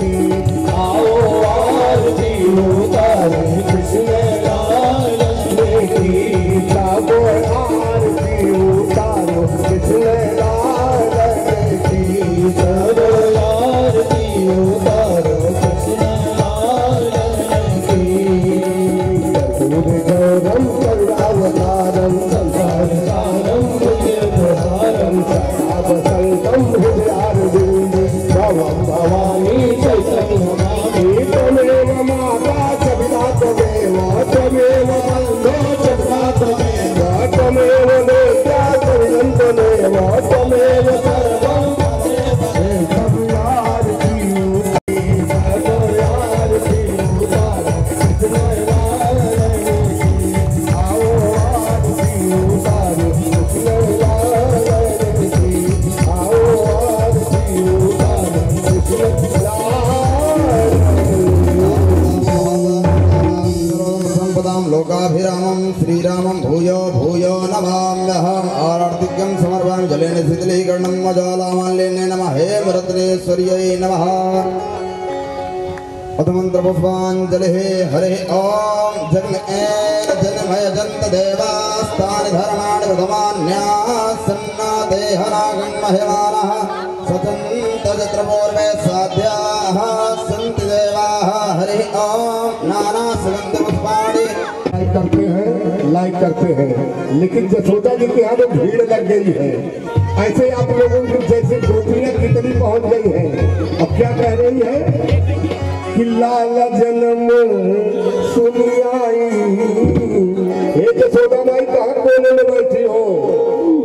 की आओ आरती उतारो कृष्ण लालन की जलेन शीतलीकरणं ज्वालामाल्येन नमः हे मरत्नेश्वर्यै नमः पदमंत्र पुष्पांजलि हरे ओम जन्मय जंत देवास्तानि धर्माणि प्रथमान्यासन्ना देहनागण्मह्यमानः सचन्त जत्र पूर्वे साध्याः सन्ति देवाः हरे ओम नाना सुगंध पुष्पाणि लाइक करते हैं लेकिन जसोदा जी के यहाँ तो भीड़ लग गई है। ऐसे आप लोगों की जैसे गोपियां कितनी पहुंच गई हैं। अब क्या कह रही है कि लाला जन्म सुनी आई। ये जसोदा माई कहाँ कोने में बैठी हो,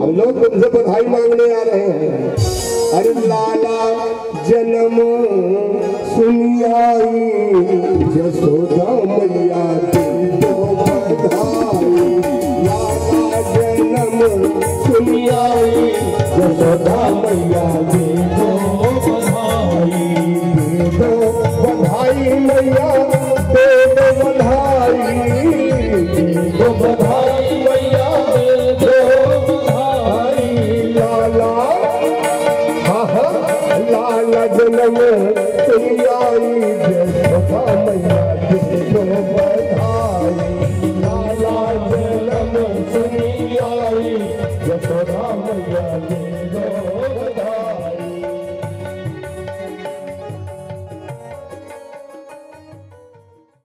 हम लोग तुमसे बधाई मांगने आ रहे हैं। अरे लाला जन्म सुनी आई जसोदा मैया सुनी आई जसोदा मैया दे दो बधाई, दे दो बधाई मैया दे दो बधाई, दे दो बधाई मैया दे दो बधाई। लाला हाँ हाँ लाला जन्म सुनी आई जसोदा मैया